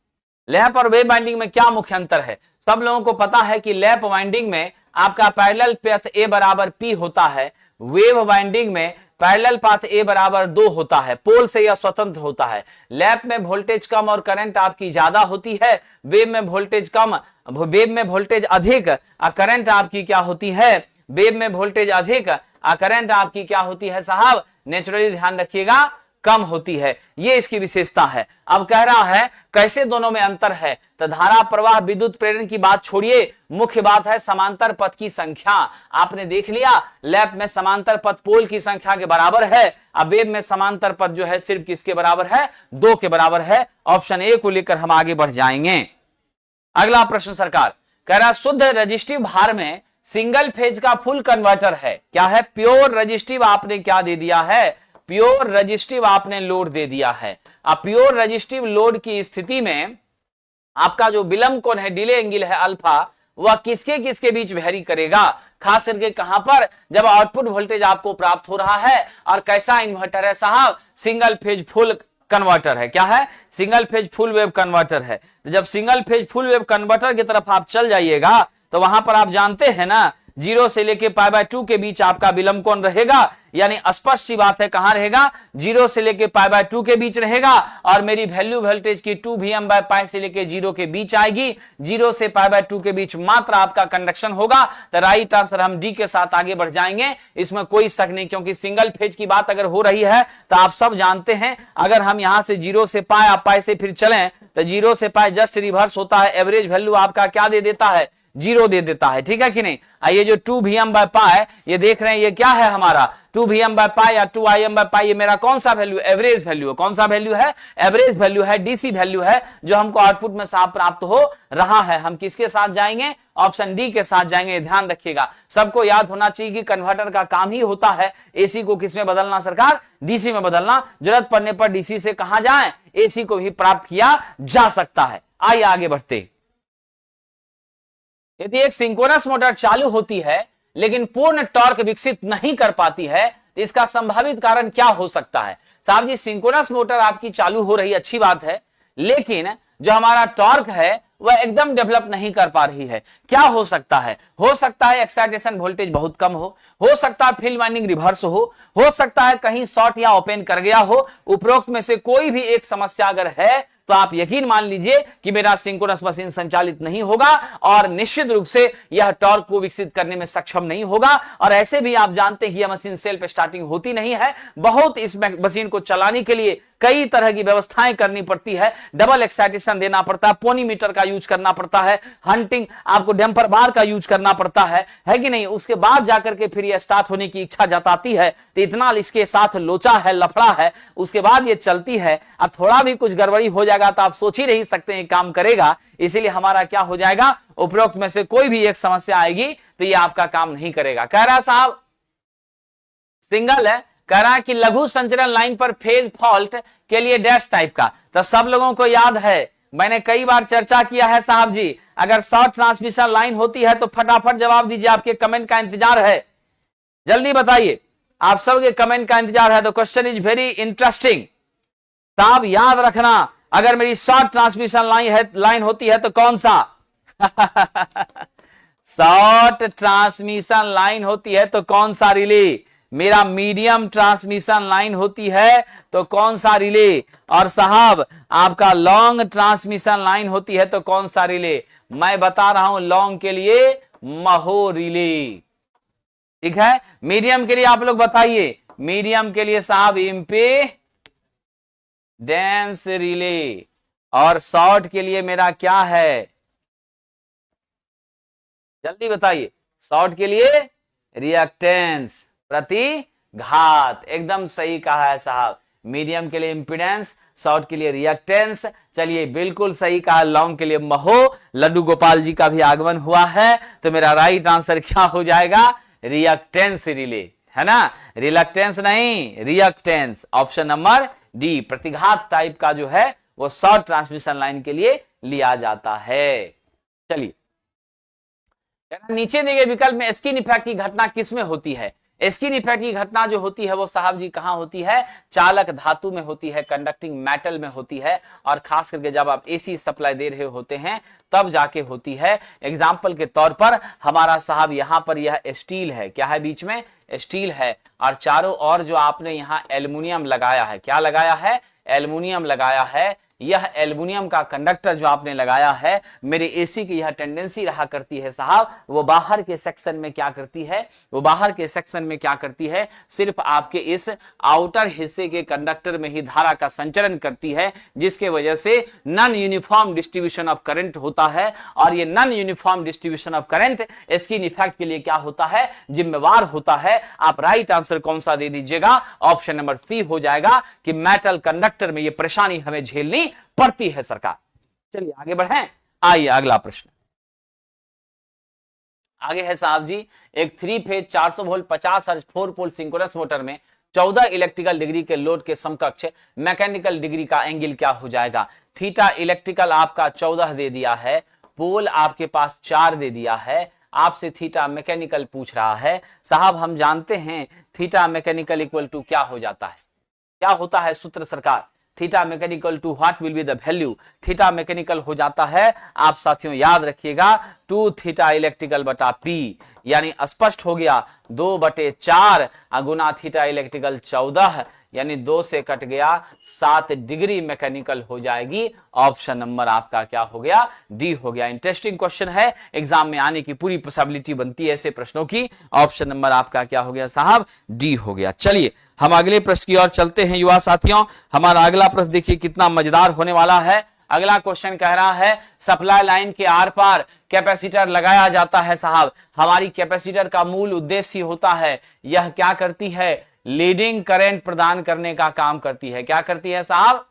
Speaker 1: लैप और वेव वाइंडिंग में क्या मुख्य अंतर है, सब लोगों को पता है कि लैप वाइंडिंग में आपका पैरेलल पाथ ए बराबर पी होता है, वेव वाइंडिंग में पैरेलल पाथ ए बराबर 2 होता है, पोल से यह स्वतंत्र होता है। लैप में वोल्टेज कम और करंट आपकी ज्यादा होती है, वेव में वोल्टेज कम, वेव में वोल्टेज अधिक, करंट आपकी क्या होती है, वेव में वोल्टेज अधिक, करंट आपकी क्या होती है साहब, नेचुरली ध्यान रखिएगा कम होती है, ये इसकी विशेषता है। अब कह रहा है कैसे दोनों में अंतर है, तो धारा प्रवाह विद्युत प्रेरण की बात छोड़िए, मुख्य बात है समांतर पथ की संख्या। आपने देख लिया लैप में समांतर पथ पोल की संख्या के बराबर है, अब वेव में समांतर पथ जो है सिर्फ किसके बराबर है, 2 के बराबर है। ऑप्शन ए को लेकर हम आगे बढ़ जाएंगे। अगला प्रश्न सरकार कह रहा शुद्ध रजिस्टिव भार में सिंगल फेज का फुल कन्वर्टर है, क्या है, प्योर रजिस्टिव आपने क्या दे दिया है, प्योर रजिस्टिव आपने लोड दे दिया है। अब प्योर रजिस्टिव लोड की स्थिति में आपका जो विलंब कोण है, डिले एंगल है अल्फा, वह किसके किसके बीच वेरी करेगा, खास करके कहां पर, जब आउटपुट वोल्टेज आपको प्राप्त हो रहा है। और कैसा इन्वर्टर है साहब, सिंगल फेज फुल कन्वर्टर है, क्या है, single phase full wave converter है। जब single phase full wave converter की तरफ आप चल जाइएगा तो वहां पर आप जानते हैं ना 0 से लेके π/2 के बीच आपका विलंब कोण रहेगा, यानी स्पष्ट सी बात है कहां रहेगा, 0 से लेके π/2 के बीच रहेगा। और मेरी वैल्यू वोल्टेज की 2Vm/π से लेके 0 के बीच आएगी, 0 से π/2 के बीच मात्र आपका कंडक्शन होगा। तो राइट आंसर हम डी के साथ आगे बढ़ जाएंगे, इसमें कोई शक नहीं, क्योंकि सिंगल फेज की बात अगर हो रही है तो आप सब जानते हैं अगर हम यहां से 0 से π से फिर चलें तो 0 से π जस्ट रिवर्स होता है, एवरेज वैल्यू आपका क्या दे देता है, 0 दे देता है, ठीक है कि नहीं। ये जो 2Vm/π ये देख रहे हैं, ये क्या है हमारा 2Vm/π या 2Im/π, ये मेरा कौन सा वैल्यू, एवरेज वैल्यू है। कौन सा वैल्यू है, एवरेज वैल्यू है, डीसी वैल्यू है, जो हमको आउटपुट में साफ प्राप्त हो रहा है। हम किसके साथ जाएंगे, ऑप्शन डी के साथ जाएंगे। ध्यान रखिएगा, सबको याद होना चाहिए कि कन्वर्टर का काम ही होता है एसी को किसमें बदलना सरकार, डीसी में बदलना। जरूरत पड़ने पर डीसी से कहां जाए, एसी को भी प्राप्त किया जा सकता है। आइए आगे बढ़ते। यदि एक सिंक्रोनस मोटर चालू होती है लेकिन पूर्ण टॉर्क विकसित नहीं कर पाती है तो इसका संभावित कारण क्या हो सकता है। साहब जी सिंक्रोनस मोटर आपकी चालू हो रही, अच्छी बात है, लेकिन जो हमारा टॉर्क है वह एकदम डेवलप नहीं कर पा रही है। क्या हो सकता है, हो सकता है एक्साइटेशन वोल्टेज बहुत कम हो सकता है फील्ड वाइंडिंग रिवर्स हो सकता है कहीं शॉर्ट या ओपन कर गया हो। उपरोक्त में से कोई भी एक समस्या अगर है तो आप यकीन मान लीजिए कि मेरा सिंक्रोनस मशीन संचालित नहीं होगा और निश्चित रूप से यह टॉर्क को विकसित करने में सक्षम नहीं होगा। और ऐसे भी आप जानते हैं कि यह मशीन सेल्फ स्टार्टिंग होती नहीं है, बहुत इस मशीन को चलाने के लिए कई तरह की व्यवस्थाएं करनी पड़ती है, डबल एक्साइटेशन देना पड़ता है, पोनी मीटर का यूज करना पड़ता है, हंटिंग आपको डैम्पर बार का यूज करना पड़ता है कि नहीं। उसके बाद जाकर के फिर यह स्टार्ट होने की इच्छा जताती है, तो इतना इसके साथ लोचा है, लफड़ा है, उसके बाद ये चलती है। अब थोड़ा भी कुछ गड़बड़ी हो जाएगा तो आप सोच ही नहीं सकते हैं काम करेगा, इसीलिए हमारा क्या हो जाएगा, उपरोक्त में से कोई भी एक समस्या आएगी तो ये आपका काम नहीं करेगा। कह रहा साहब सिंगल है, कह रहा है कि लघु संचरण लाइन पर फेज फॉल्ट के लिए डैश टाइप का, तो सब लोगों को याद है, मैंने कई बार चर्चा किया है साहब जी। अगर शॉर्ट ट्रांसमिशन लाइन होती है तो फटाफट जवाब दीजिए, आपके कमेंट का इंतजार है, जल्दी बताइए, आप सबके कमेंट का इंतजार है। तो क्वेश्चन इज वेरी इंटरेस्टिंग, साहब याद रखना, अगर मेरी शॉर्ट ट्रांसमिशन लाइन होती है तो कौन सा शॉर्ट ट्रांसमिशन लाइन होती है तो कौन सा रिले, मेरा मीडियम ट्रांसमिशन लाइन होती है तो कौन सा रिले, और साहब आपका लॉन्ग ट्रांसमिशन लाइन होती है तो कौन सा रिले। मैं बता रहा हूं लॉन्ग के लिए महो रिले, ठीक है। मीडियम के लिए आप लोग बताइए, मीडियम के लिए साहब इम्पीडेंस रिले, और शॉर्ट के लिए मेरा क्या है, जल्दी बताइए, शॉर्ट के लिए रिएक्टेंस प्रतिघात, एकदम सही कहा है साहब। मीडियम के लिए इंपीडेंस, शॉर्ट के लिए रिएक्टेंस, चलिए बिल्कुल सही कहा, लॉन्ग के लिए महो। लड्डू गोपाल जी का भी आगमन हुआ है, तो मेरा राइट आंसर क्या हो जाएगा, रिएक्टेंस रिले, है ना, रिलक्टेंस नहीं, रिएक्टेंस। ऑप्शन नंबर डी, प्रतिघात टाइप का जो है वो शॉर्ट ट्रांसमिशन लाइन के लिए लिया जाता है। चलिए नीचे दिए गए विकल्प में स्किन इफेक्ट की घटना किसमें होती है। स्किन इफेक्ट की घटना जो होती है वो साहब जी कहां होती है, चालक धातु में होती है, कंडक्टिंग मेटल में होती है, और खास करके जब आप एसी सप्लाई दे रहे होते हैं तब जाके होती है। एग्जाम्पल के तौर पर हमारा साहब यहां पर यह स्टील है, क्या है बीच में, स्टील है, और चारों ओर जो आपने यहाँ एल्युमिनियम लगाया है, क्या लगाया है, एल्युमिनियम लगाया है, यह एल्युमिनियम का कंडक्टर जो आपने लगाया है, मेरे एसी की यह टेंडेंसी रहा करती है साहब, वो बाहर के सेक्शन में क्या करती है, वो बाहर के सेक्शन में क्या करती है, सिर्फ आपके इस आउटर हिस्से के कंडक्टर में ही धारा का संचरण करती है, जिसके वजह से non uniform distribution of current होता है। और ये non uniform distribution of current skin effect के लिए क्या होता है, जिम्मेवार होता है। आप राइट आंसर कौन सा दे दीजिएगा, ऑप्शन नंबर सी हो जाएगा कि मेटल कंडक्टर में ये परेशानी हमें झेलनी पड़ती है सरकार। चलिए आगे बढ़ें, आइए अगला प्रश्न आगे है साहब जी। एक 3 फेज 400 वोल्ट 50 हर्ट्ज 4 पोल सिंक्रोनस मोटर में 14 इलेक्ट्रिकल डिग्री के लोड के समकक्ष मैकेनिकल डिग्री का एंगल क्या हो जाएगा। थीटा इलेक्ट्रिकल आपका 14 दे दिया है, पोल आपके पास 4 दे दिया है, आपसे थीटा मैकेनिकल पूछ रहा है। साहब हम जानते हैं थीटा मैकेनिकल इक्वल टू क्या हो जाता है, क्या होता है सूत्र सरकार, theta mechanical to what will be the value, theta mechanical हो जाता है, आप साथियों याद रखिएगा 2 थीटा इलेक्ट्रिकल बटा पी, यानी स्पष्ट हो गया 2/4 गुना थीटा इलेक्ट्रिकल 14, यानी 2 से कट गया 7 डिग्री मैकेनिकल हो जाएगी। ऑप्शन नंबर आपका क्या हो गया, डी हो गया। इंटरेस्टिंग क्वेश्चन है, एग्जाम में आने की पूरी पॉसिबिलिटी बनती है ऐसे प्रश्नों की। ऑप्शन नंबर आपका क्या हो गया साहब, डी हो गया। चलिए हम अगले प्रश्न की ओर चलते हैं युवा साथियों। हमारा अगला प्रश्न देखिए कितना मजेदार होने वाला है। अगला क्वेश्चन कह रहा है सप्लाई लाइन के आर पार कैपेसिटर लगाया जाता है साहब। हमारी कैपेसिटर का मूल उद्देश्य होता है, यह क्या करती है, लीडिंग करंट प्रदान करने का काम करती है। क्या करती है साहब,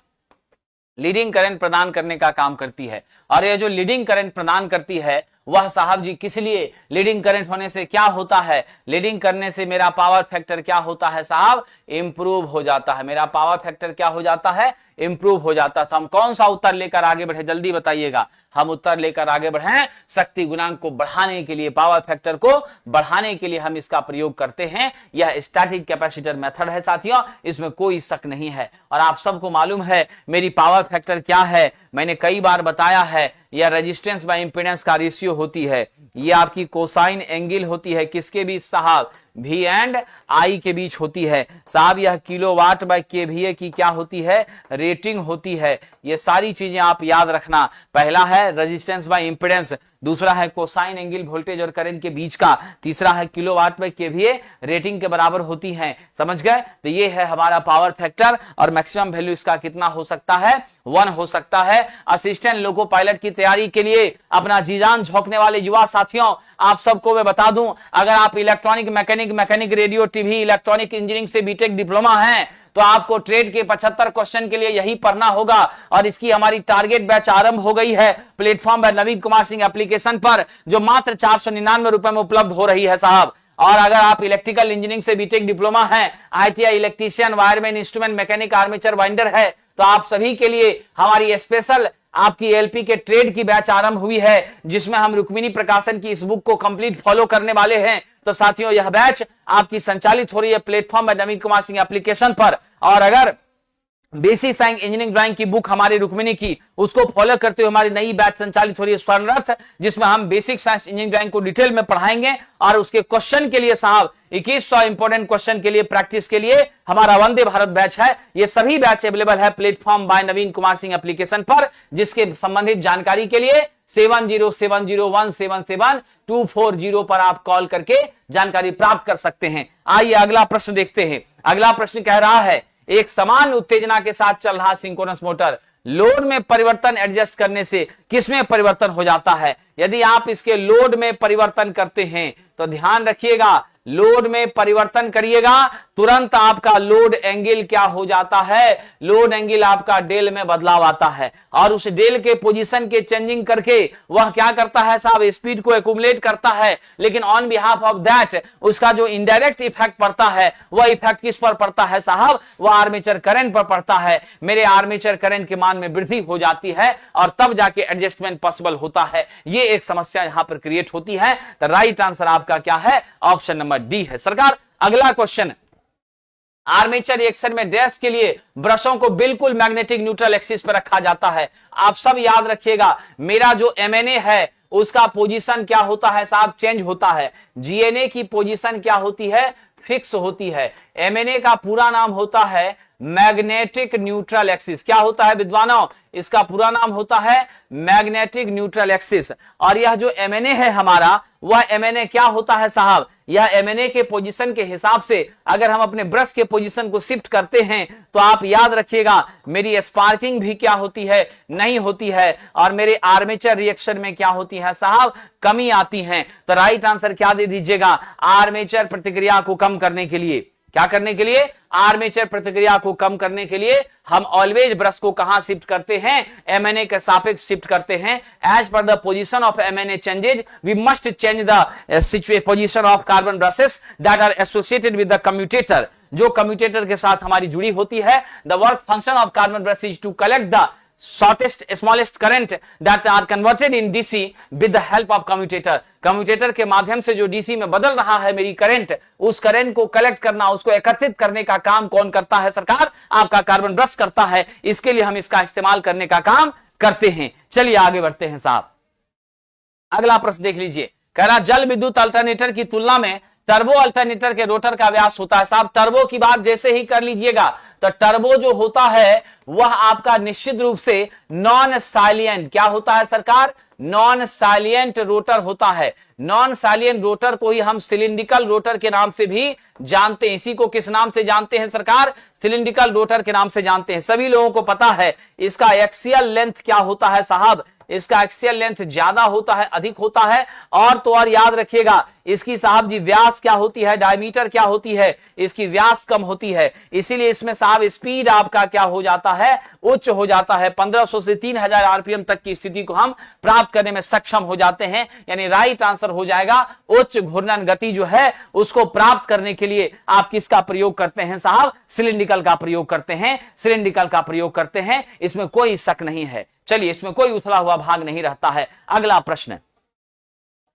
Speaker 1: लीडिंग करंट प्रदान करने का काम करती है। और ये जो लीडिंग करंट प्रदान करती है वह साहब जी किस लिए, लीडिंग करंट होने से क्या होता है, लीडिंग करने से मेरा पावर फैक्टर क्या होता है साहब, इंप्रूव हो जाता है। मेरा पावर फैक्टर क्या हो जाता है, इंप्रूव हो जाता था। हम कौन सा उत्तर लेकर आगे बढ़े, जल्दी बताइएगा। हम उत्तर लेकर आगे बढ़े शक्ति गुणांक को बढ़ाने के लिए, पावर फैक्टर को बढ़ाने के लिए हम इसका प्रयोग करते हैं। यह स्टैटिक कैपेसिटर मेथड है साथियों, इसमें कोई शक नहीं है। और आप सबको मालूम है मेरी पावर फैक्टर क्या है, मैंने कई बार बताया है, यह रेजिस्टेंस बाय इंपीडेंस का रेशियो होती है। ये आपकी कोसाइन एंगल होती है, किसके बीच साहब, V एंड I के बीच होती है साहब। यह किलोवाट बाय kVA की क्या होती है, रेटिंग होती है। ये सारी चीजें आप याद रखना। पहला है रेजिस्टेंस बाय इंपीडेंस, दूसरा है कोसाइन एंगल वोल्टेज और करंट के बीच का, तीसरा है किलोवाट बाय kVA रेटिंग के बराबर होती है। समझ गए, तो ये है हमारा पावर फैक्टर और मैक्सिमम वैल्यू इसका कितना हो सकता है, 1 हो सकता है। असिस्टेंट लोको पायलट की तैयारी के लिए अपना जी जान झोंकने वाले युवा साथियों, आप सबको मैं बता दूं, अगर आप electronic mechanic radio TV electronic engineering से बीटेक डिप्लोमा है तो आपको ट्रेड के 75 क्वेश्चन के लिए यही पढ़ना होगा। और इसकी हमारी टारगेट बैच आरंभ हो गई है प्लेटफॉर्म पर नवीन कुमार सिंह एप्लीकेशन पर, जो मात्र 499 रुपए में उपलब्ध हो रही है साहब। और अगर आप इलेक्ट्रिकल इंजीनियरिंग से बीटेक डिप्लोमा है, ITI electrician, wireman, instrument mechanic, armature winder है, तो आप सभी के लिए हमारी स्पेशल आपकी एलपी के ट्रेड की बैच आरंभ हुई है, जिसमें हम रुक्मिणी प्रकाशन की इस बुक को कंप्लीट फॉलो करने वाले हैं। तो साथियों यह बैच आपकी संचालित हो रही है प्लेटफॉर्म बाय नवीन कुमार सिंह एप्लीकेशन पर। और अगर बेसिक साइंस इंजीनियरिंग ड्राइंग की बुक हमारी रुक्मिणी की, उसको फॉलो करते हुए हमारी नई बैच संचालित हो रही है स्वर्णरथ, जिसमें हम बेसिक साइंस इंजीनियरिंग ड्राइंग को डिटेल में पढ़ाएंगे। और उसके क्वेश्चन के लिए साहब 2100 इंपोर्टेंट क्वेश्चन के लिए प्रैक्टिस के लिए हमारा वंदे भारत बैच है। ये सभी बैच अवेलेबल है प्लेटफॉर्म बाय नवीन कुमार सिंह एप्लीकेशन पर, जिसके संबंधित जानकारी के लिए 7070177240 पर आप कॉल करके जानकारी प्राप्त कर सकते हैं। आइए अगला प्रश्न देखते हैं। अगला प्रश्न कह रहा है एक समान उत्तेजना के साथ चल रहा सिंक्रोनस मोटर लोड में परिवर्तन एडजस्ट करने से किसमें परिवर्तन हो जाता है। यदि आप इसके लोड में परिवर्तन करते हैं तो ध्यान रखिएगा, लोड में परिवर्तन करिएगा तुरंत आपका लोड एंगल क्या हो जाता है, लोड एंगल आपका डेल में बदलाव आता है। और उस डेल के पोजीशन के चेंजिंग करके वह क्या करता है साहब, स्पीड को एक्यूमुलेट करता है। लेकिन ऑन बिहाफ ऑफ दैट उसका जो इनडायरेक्ट इफेक्ट पड़ता है, वह इफेक्ट किस पर पड़ता है साहब, वह आर्मेचर करंट पर पड़ता है। मेरे आर्मेचर करंट के मान में वृद्धि हो जाती है और तब जाके एडजस्टमेंट पॉसिबल होता है। ये एक समस्या यहां पर क्रिएट होती है। तो राइट आंसर आपका क्या है, ऑप्शन नंबर डी है सरकार। अगला क्वेश्चन, आर्मेचर रिएक्शन में डैश के लिए ब्रशों को बिल्कुल मैग्नेटिक न्यूट्रल एक्सिस पर रखा जाता है। आप सब याद रखिएगा, मेरा जो एमएनए है उसका पोजीशन क्या होता है साहब, चेंज होता है। जीएनए की पोजीशन क्या होती है, फिक्स होती है। एमएनए का पूरा नाम होता है मैग्नेटिक न्यूट्रल एक्सिस। क्या होता है विद्वानों? इसका पूरा नाम होता है मैग्नेटिक न्यूट्रल एक्सिस। और यह जो एमएनए है हमारा, वह एमएनए क्या होता है साहब? यह एमएनए के पोजीशन के हिसाब से अगर हम अपने ब्रश के पोजीशन को शिफ्ट करते हैं तो आप याद रखिएगा मेरी स्पार्किंग भी क्या होती है? नहीं होती है। और मेरे आर्मेचर रिएक्शन में क्या होती है साहब? कमी आती है। तो राइट आंसर क्या दे दीजिएगा? आर्मेचर प्रतिक्रिया को कम करने के लिए। क्या करने के लिए? आर्मेचर प्रतिक्रिया को कम करने के लिए हम ऑलवेज ब्रश को कहां शिफ्ट करते हैं? एमएनए के सापेक्ष शिफ्ट करते हैं। As per the position of MNA changes we must change the position of carbon brushes that are associated with the commutator. जो कम्यूटेटर के साथ हमारी जुड़ी होती है। The work function of carbon brush is to collect the shortest smallest current that are converted in DC with the help of commutator। Commutator के माध्यम से जो डीसी में बदल रहा है मेरी करंट, उस करंट को कलेक्ट करना, उसको एकत्रित करने का काम कौन करता है सरकार? आपका कार्बन ब्रश करता है। इसके लिए हम इसका इस्तेमाल करने का काम करते हैं। चलिए आगे बढ़ते हैं साहब। अगला प्रश्न देख लीजिए। कह रहा जल विद्युत अल्टरनेटर की तुलना में टर्बो अल्टरनेटर के रोटर का व्यास होता है। साहब टर्बो की बात जैसे ही कर लीजिएगा तो टर्बो जो होता है वह आपका निश्चित रूप से नॉन साइलिएंट, क्या होता है सरकार? नॉन साइलिएंट रोटर होता है। नॉन साइलिएंट रोटर को ही हम सिलिंड्रिकल रोटर के नाम से भी जानते हैं। इसी को किस नाम से जानते हैं सरकार? सिलिंड्रिकल रोटर के नाम से जानते हैं। सभी लोगों को पता है इसका एक्सियल लेंथ क्या होता है साहब? इसका एक्सियल लेंथ ज्यादा होता है, अधिक होता है। और तो और याद रखिएगा इसकी साहब जी व्यास क्या होती है? डायमीटर क्या होती है? इसकी व्यास कम होती है। इसीलिए इसमें साहब स्पीड आपका क्या हो जाता है? उच्च हो जाता है। 1500 से 3000 आरपीएम तक की स्थिति को हम प्राप्त करने में सक्षम हो जाते हैं। यानी राइट आंसर हो जाएगा उच्च घूर्णन गति जो है उसको प्राप्त करने के लिए आप किसका प्रयोग करते हैं साहब? सिलिंड्रिकल का प्रयोग करते हैं। सिलिंड्रिकल का प्रयोग करते हैं, इसमें कोई शक नहीं है। चलिए इसमें कोई उथला हुआ भाग नहीं रहता है। अगला प्रश्न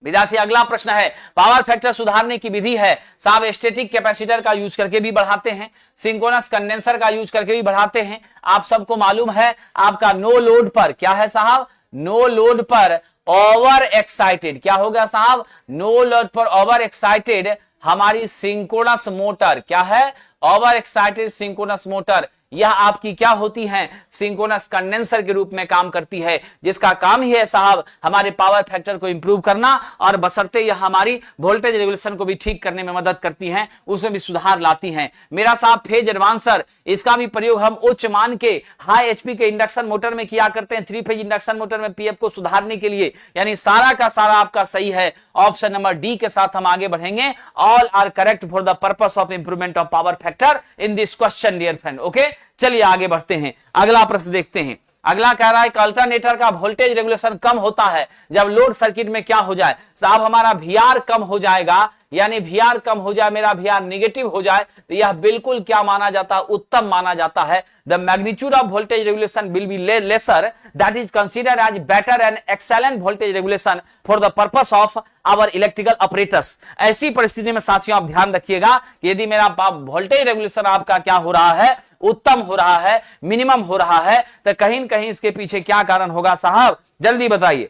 Speaker 1: विद्यार्थी, अगला प्रश्न है पावर फैक्टर सुधारने की विधि है साहब। स्टैटिक कैपेसिटर का यूज करके भी बढ़ाते हैं, सिंक्रोनस कंडेंसर का यूज करके भी बढ़ाते हैं। आप सबको मालूम है आपका नो लोड पर क्या है साहब? नो लोड पर ओवर एक्साइटेड क्या होगा साहब? नो लोड पर ओवर एक्साइटेड हमारी सिंक्रोनस मोटर क्या है? Over excited synchronous motor. यह आपकी क्या होती है? सिंक्रोनस कंडेंसर के रूप में काम करती है, जिसका काम ही है साहब हमारे पावर फैक्टर को इंप्रूव करना और बशर्ते यह हमारी वोल्टेज रेगुलेशन को भी ठीक करने में मदद करती हैं, उसमें भी सुधार लाती हैं। मेरा साहब फेज एडवांसर, इसका भी प्रयोग हम उच्च मान के हाई एचपी के इंडक्शन मोटर में किया करते हैं। 3 फेज इंडक्शन मोटर में पीएफ को सुधारने के लिए। यानी सारा का सारा आपका सही है। ऑप्शन नंबर डी के साथ हम आगे बढ़ेंगे। All are correct for the purpose of improvement of power factor in this question dear friend. Okay चलिए आगे बढ़ते हैं। अगला प्रश्न देखते हैं। अगला कह रहा है कि अल्टरनेटर का वोल्टेज रेगुलेशन कम होता है जब लोड सर्किट में क्या हो जाए साहब? हमारा वीआर कम हो जाएगा। यानी वीआर कम हो जाए, मेरा वीआर नेगेटिव हो जाए तो यह बिल्कुल क्या माना जाता है? उत्तम माना जाता है। The magnitude of voltage regulation will be lesser, that is considered as better and excellent voltage regulation for the purpose of our electrical operators. ऐसी परिस्थिति में साथियों आप ध्यान रखिएगा कि यदि मेरा वोल्टेज रेगुलेशन आपका क्या हो रहा है? उत्तम हो रहा है, मिनिमम हो रहा है, तो कहीं न कहीं इसके पीछे क्या कारण होगा साहब? जल्दी बताइए।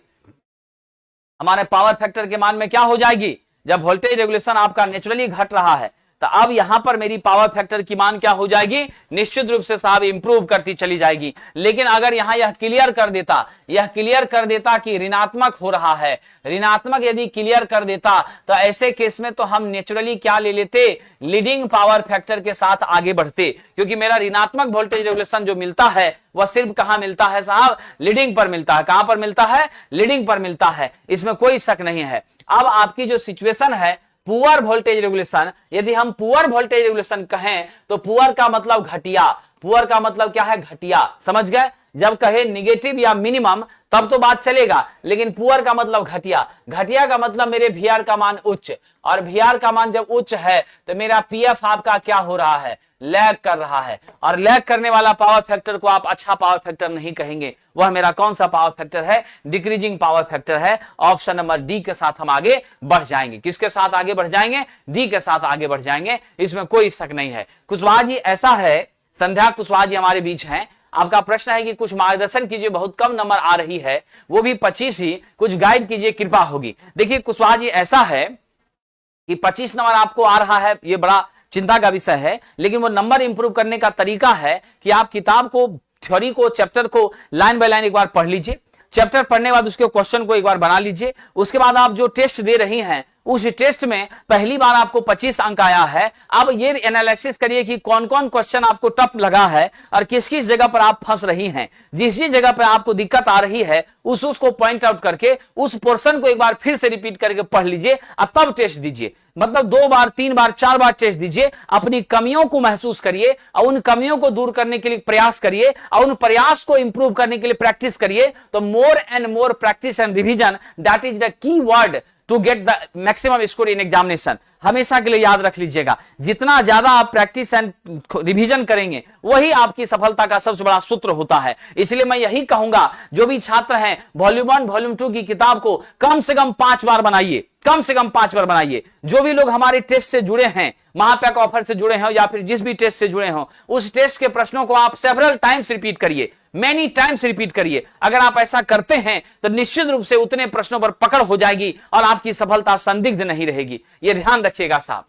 Speaker 1: हमारे पावर फैक्टर के मान में क्या हो जाएगी? जब वोल्टेज रेगुलेशन आपका नेचुरली घट रहा है तो अब यहां पर मेरी पावर फैक्टर की मान क्या हो जाएगी? निश्चित रूप से साहब इंप्रूव करती चली जाएगी। लेकिन अगर यहां यह क्लियर कर देता कि ऋणात्मक हो रहा है, ऋणात्मक यदि क्लियर कर देता तो ऐसे केस में तो हम नेचुरली क्या ले लेते? लीडिंग पावर फैक्टर के साथ आगे बढ़ते, क्योंकि मेरा ऋणात्मक वोल्टेज रेगुलेशन जो मिलता है वह सिर्फ कहां मिलता है साहब? लीडिंग पर मिलता है। कहां पर मिलता है? लीडिंग पर मिलता है। इसमें कोई शक नहीं है। अब आपकी जो सिचुएशन है पुअर वोल्टेज रेगुलेशन, यदि हम पुअर वोल्टेज रेगुलेशन कहें तो पुअर का मतलब घटिया। पुअर का मतलब क्या है? घटिया। समझ गए? जब कहे निगेटिव या मिनिमम तब तो बात चलेगा, लेकिन पुअर का मतलब घटिया। घटिया का मतलब मेरे वीआर का मान उच्च, और वीआर का मान जब उच्च है तो मेरा पीएफ आपका क्या हो रहा है? लैग कर रहा है। और लैग करने वाला पावर फैक्टर को आप अच्छा पावर फैक्टर नहीं कहेंगे। वह मेरा कौन सा पावर फैक्टर है? डिक्रीजिंग पावर फैक्टर है। ऑप्शन नंबर डी के साथ हम आगे बढ़ जाएंगे। किसके साथ आगे बढ़ जाएंगे? डी के साथ आगे बढ़ जाएंगे। इसमें कोई शक नहीं है। कुशवाहा जी ऐसा है, संध्या कुशवाहा जी हमारे बीच हैं। आपका प्रश्न है कि कुछ मार्गदर्शन कीजिए, बहुत कम नंबर आ रही है, वो भी 25 ही, कुछ गाइड कीजिए, कृपा होगी। देखिए कुशवाहा जी ऐसा है कि 25 नंबर आपको आ रहा है, ये बड़ा चिंता का विषय है, लेकिन वो नंबर इंप्रूव करने का तरीका है कि आप किताब को, थ्योरी को, चैप्टर को लाइन बाय लाइन एक बार पढ़ लीजिए। चैप्टर पढ़ने के बाद उसके क्वेश्चन को एक बार बना लीजिए। उसके बाद आप जो टेस्ट दे रही हैं उस टेस्ट में पहली बार आपको 25 अंक आया है। अब ये एनालिसिस करिए कि कौन कौन क्वेश्चन आपको टफ लगा है और किस किस जगह पर आप फंस रही हैं। जिस जिस जगह पर आपको दिक्कत आ रही है उसको पॉइंट आउट करके उस पोर्शन को एक बार फिर से रिपीट करके पढ़ लीजिए और तब टेस्ट दीजिए। मतलब 2 बार, 3 बार, 4 बार टेस्ट दीजिए। अपनी कमियों को महसूस करिए और उन कमियों को दूर करने के लिए प्रयास करिए और उन प्रयास को इंप्रूव करने के लिए प्रैक्टिस करिए। तो more and more practice and revision, that is the key word to get the maximum score in examination. हमेशा के लिए याद रख लीजिएगा, जितना ज्यादा आप प्रैक्टिस एंड रिवीजन करेंगे वही आपकी सफलता का सबसे बड़ा सूत्र होता है। इसलिए मैं यही कहूंगा, जो भी छात्र हैं वॉल्यूम 1 वॉल्यूम 2 की किताब को कम से कम 5 बार बनाइए, कम से कम 5 बार बनाइए। जो भी लोग हमारे टेस्ट से जुड़े हैं, महापैक ऑफर से जुड़े हैं या फिर जिस भी टेस्ट से जुड़े हों, उस टेस्ट के प्रश्नों को आप सेवरल टाइम्स रिपीट करिए, मेनी टाइम्स रिपीट करिए। अगर आप ऐसा करते हैं तो निश्चित रूप से उतने प्रश्नों पर पकड़ हो जाएगी और आपकी सफलता संदिग्ध नहीं रहेगी। यह ध्यान रखिएगा साहब।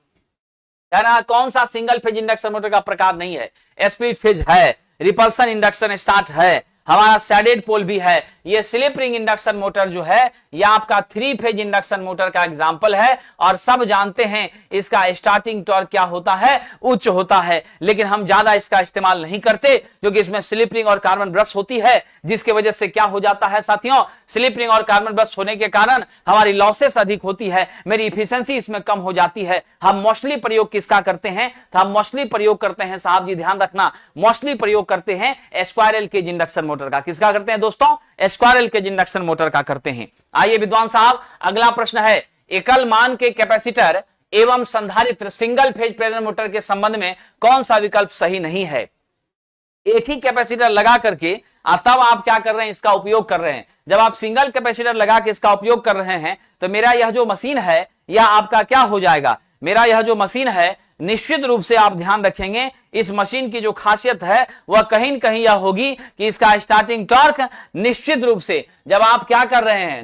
Speaker 1: कहना कौन सा सिंगल फेज इंडक्शन मोटर का प्रकार नहीं है? स्पीड फेज है, रिपल्सन इंडक्शन स्टार्ट है, हमारा सैडेड पोल भी है। ये स्लिप रिंग इंडक्शन मोटर जो है यह आपका 3 फेज इंडक्शन मोटर का एग्जांपल है और सब जानते हैं इसका स्टार्टिंग टॉर्क क्या होता है, उच्च होता है। लेकिन हम ज्यादा इसका इस्तेमाल नहीं करते क्योंकि इसमें स्लिप रिंग और कार्बन ब्रश होती है, जिसकी वजह से क्या हो जाता है साथियों, स्लिप रिंग और कार्बन ब्रश होने के कारण हमारी लॉसेस अधिक होती है, मेरी इफिशिएंसी इसमें कम हो जाती है। हम मोस्टली प्रयोग किसका करते हैं? तो हम मोस्टली प्रयोग करते हैं साहब जी, ध्यान रखना, मोस्टली प्रयोग करते हैं स्क्वायरल केज इंडक्शन मोटर का। किसका करते हैं दोस्तों? स्क्वायरल केज इंडक्शन मोटर का करते हैं। आइए विद्वान साहब, अगला प्रश्न है, एकल मान के कैपेसिटर एवं संधारित्र सिंगल फेज प्रेरण मोटर के संबंध में कौन सा विकल्प सही नहीं है? एक ही कैपेसिटर लगा करके तब आप क्या कर रहे हैं, इसका उपयोग कर रहे हैं। जब आप सिंगल कैपेसिटर लगा के इसका उपयोग कर रहे हैं तो मेरा यह जो मशीन है यह आपका क्या हो जाएगा, मेरा यह जो मशीन है निश्चित रूप से आप ध्यान रखेंगे, इस मशीन की जो खासियत है वह कहीं न कहीं यह होगी कि इसका स्टार्टिंग टॉर्क निश्चित रूप से जब आप क्या कर रहे हैं,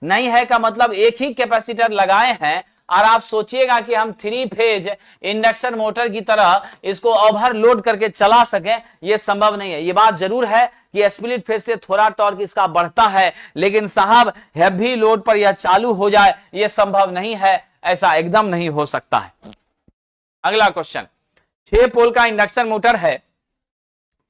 Speaker 1: नहीं है का मतलब एक ही कैपेसिटर लगाए हैं और आप सोचिएगा कि हम 3 फेज इंडक्शन मोटर की तरह इसको ओवरलोड करके चला सकें, यह संभव नहीं है। यह बात जरूर है कि स्प्लिट फेज से थोड़ा टॉर्क इसका बढ़ता है, लेकिन साहब हैवी लोड पर यह चालू हो जाए यह संभव नहीं है, ऐसा एकदम नहीं हो सकता है। अगला क्वेश्चन, 6 पोल का इंडक्शन मोटर है,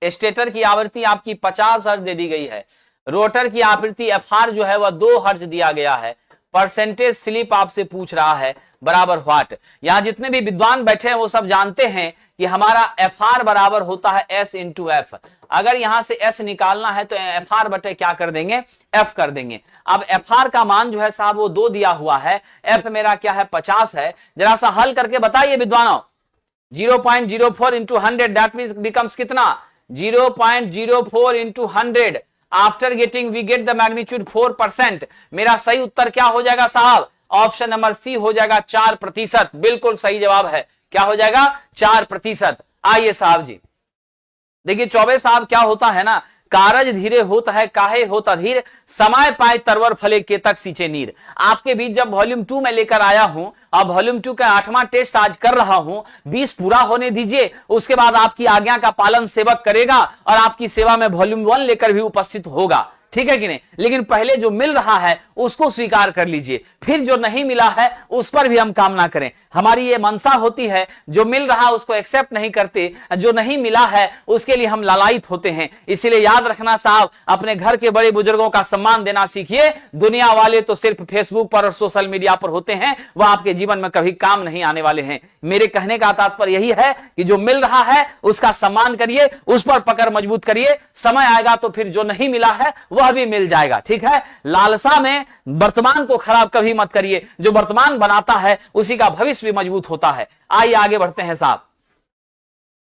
Speaker 1: स्टेटर की आवृत्ति आपकी 50 हर्ट्ज दे दी गई है, रोटर की आवृत्ति एफआर जो है वह 2 हर्ट्ज दिया गया है, परसेंटेज स्लिप आपसे पूछ रहा है बराबर व्हाट। यहां जितने भी विद्वान बैठे हैं वो सब जानते हैं कि हमारा एफआर बराबर होता है एस इंटू एफ। अगर यहां से एस निकालना है तो एफआर बटे क्या कर देंगे, एफ कर देंगे। अब एफआर का मान जो है साहब वो 2 दिया हुआ है, एफ मेरा क्या है 50 है। जरा सा हल करके बताइए विद्वानों, 0.04 इंटू 100 दैट मींस बिकम्स कितना, 0.04 into 100। After getting we get the magnitude 4%। मेरा सही उत्तर क्या हो जाएगा साहब, ऑप्शन नंबर सी हो जाएगा 4%। बिल्कुल सही जवाब है, क्या हो जाएगा 4%। आइए साहब जी देखिए चौबे साहब, क्या होता है ना, कारज धीरे होता है काहे होता धीर, समय पाए तरवर फले केतक सींचे नीर। आपके बीच जब वॉल्यूम 2 में लेकर आया हूं, अब वॉल्यूम 2 का 8वां टेस्ट आज कर रहा हूं, 20 पूरा होने दीजिए, उसके बाद आपकी आज्ञा का पालन सेवक करेगा और आपकी सेवा में वॉल्यूम 1 लेकर भी उपस्थित होगा, ठीक है कि नहीं। लेकिन पहले जो मिल रहा है उसको स्वीकार कर लीजिए, फिर जो नहीं मिला है उस पर भी हम काम ना करें। हमारी ये मनसा होती है, जो मिल रहा है उसको एक्सेप्ट नहीं करते, जो नहीं मिला है उसके लिए हम लालायित होते हैं। इसीलिए याद रखना साहब, अपने घर के बड़े बुजुर्गों का सम्मान देना सीखिए। दुनिया वाले तो सिर्फ फेसबुक पर और सोशल मीडिया पर होते हैं, वह आपके जीवन में कभी काम नहीं आने वाले हैं। मेरे कहने का तात्पर्य यही है कि जो मिल रहा है उसका सम्मान करिए, उस पर पकड़ मजबूत करिए, समय आएगा तो फिर जो नहीं मिला है वह भी मिल जाएगा, ठीक है। लालसा में वर्तमान को खराब कभी मत करिए, जो वर्तमान बनाता है उसी का भविष्य भी मजबूत होता है। आइए आगे बढ़ते हैं साहब।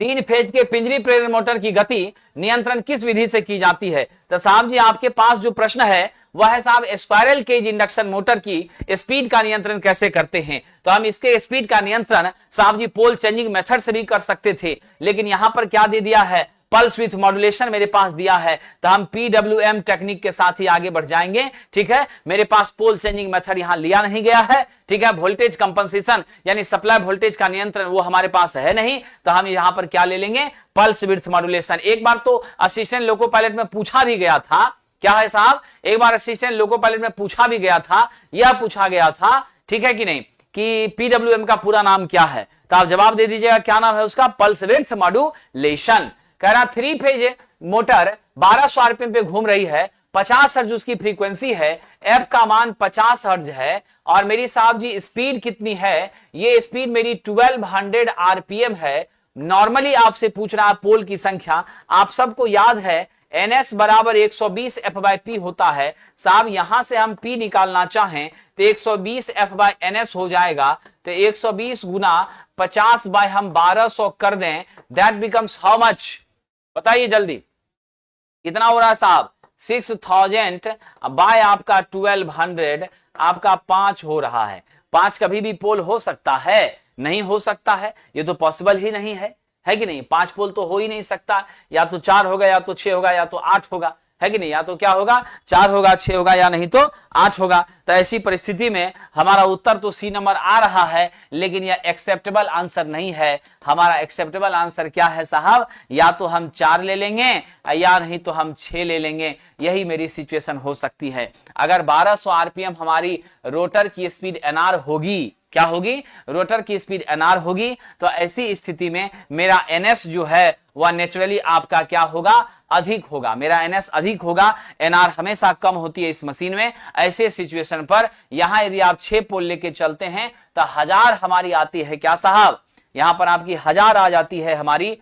Speaker 1: 3 फेज के पिंजरी प्रेरण मोटर की गति नियंत्रण किस विधि से की जाती है? तो साहब जी आपके पास जो प्रश्न है वह है साहब स्पाइरल केज इंडक्शन मोटर की स्पीड का नियंत्रण कैसे करते हैं। तो हम इसके स्पीड का नियंत्रण साहब जी पोल चेंजिंग मेथड से भी कर सकते थे, लेकिन यहां पर क्या दे दिया है, पल्स विथ मॉड्यूलेशन मेरे पास दिया है, तो हम पीडब्ल्यूएम टेक्निक के साथ ही आगे बढ़ जाएंगे। ठीक है, मेरे पास पोल चेंजिंग मेथड यहां लिया नहीं गया है। ठीक है, वोल्टेज कंपनसेशन यानी सप्लाई वोल्टेज का नियंत्रण वो हमारे पास है नहीं, तो हम यहां पर क्या ले लेंगे, पल्स विथ मॉड्यूलेशन। एक बार तो असिस्टेंट लोको पायलट में पूछा भी गया था, क्या है साहब, एक बार असिस्टेंट लोको पायलट में पूछा भी गया था, यह पूछा गया था, ठीक है कि नहीं, कि पीडब्ल्यूएम का पूरा नाम क्या है, तो आप जवाब दे दीजिएगा क्या नाम है उसका, पल्स विड्थ मॉड्यूलेशन। कह रहा 3 फेज मोटर 1200 आरपीएम पे घूम रही है, 50 हर्ट्ज उसकी फ्रीक्वेंसी है, एफ का मान 50 हर्ट्ज है, और मेरी साहब जी स्पीड कितनी है, ये स्पीड मेरी 1200 आरपीएम है। नॉर्मली आपसे पूछ रहा है पोल की संख्या, आप सबको याद है NS बराबर 120 F/P होता है। साहब यहां से हम P निकालना चाहें तो 120 F/NS हो जाएगा, तो 120 गुना 50 बाय हम 1200 कर दें, दैट बिकम्स हाउ मच, बताइए जल्दी कितना हो रहा है साहब, 6000 बाय आपका 1200, आपका 5 हो रहा है। 5 कभी भी पोल हो सकता है, नहीं हो सकता है, ये तो पॉसिबल ही नहीं है कि नहीं, 5 पोल तो हो ही नहीं सकता, या तो 4 होगा, या तो 6 होगा, या तो 8 होगा, है कि नहीं, या तो क्या होगा 4 होगा, 6 होगा, या नहीं तो 8 होगा। तो ऐसी परिस्थिति में हमारा उत्तर तो सी नंबर आ रहा है, लेकिन यह एक्सेप्टेबल आंसर नहीं है। हमारा एक्सेप्टेबल आंसर क्या है साहब, या तो हम 4 ले लेंगे, या नहीं तो हम 6 ले लेंगे, यही मेरी सिचुएशन हो सकती है। अगर 1200 आरपीएम हमारी रोटर की स्पीड एनआर होगी, क्या होगी, रोटर की स्पीड एनआर होगी, तो ऐसी स्थिति में मेरा एनएस जो है वह नेचुरली आपका क्या होगा, अधिक होगा, मेरा एनएस अधिक होगा। एनआर हमेशा कम होती है इस मशीन में। ऐसे सिचुएशन पर यहां यदि आप 6 पोल लेके चलते हैं तो 1000 हमारी आती है, क्या साहब, यहां पर आपकी 1000 आ जाती है हमारी